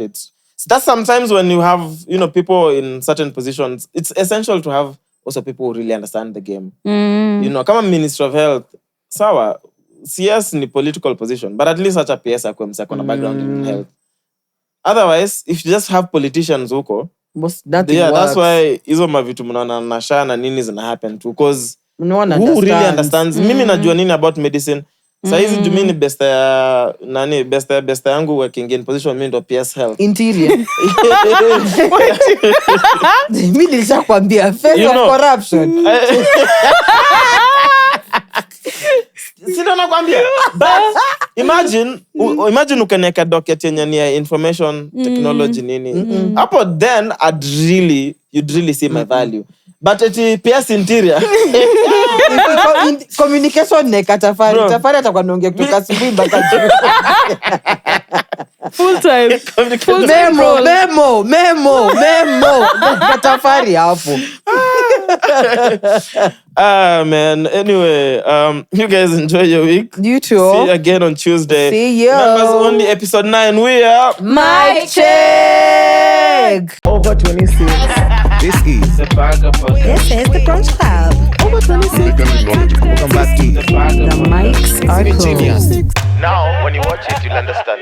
it. So that's sometimes when you have, people in certain positions, it's essential to have also people who really understand the game. Come on, Minister of Health, sawa, CS ni political position, but at least such a PS akwe msako na background in health. Otherwise, if you just have politicians huko, Nothing yeah, works. that's why hizo mavitu mnaona na sha na nini zina happen too, because No one who really understands? Mimi najua nini about medicine. Saizi jumi ni best ya nani, best yangu working in position mimi ndo PS health. Interior. Mimi nilishakwambia fair corruption. Sina nakwambia. But imagine ukaneka docket yenye ni information technology nini. Hapo then you'd really see my value. But it PS interior. Communication neka Tafari. Tafari atakuwa anaongea kutoka asubuhi mpaka jioni. Full time. Memo. Tafari hapo. Man. Anyway, you guys enjoy your week. You too. See you again on Tuesday. See you. Members only episode 9. We are Mic check. Over 26. This is The Bagger Podcast. This is the Brunch Club. Over 26. Welcome back to The mics are cool. Now, when you watch it, you'll understand.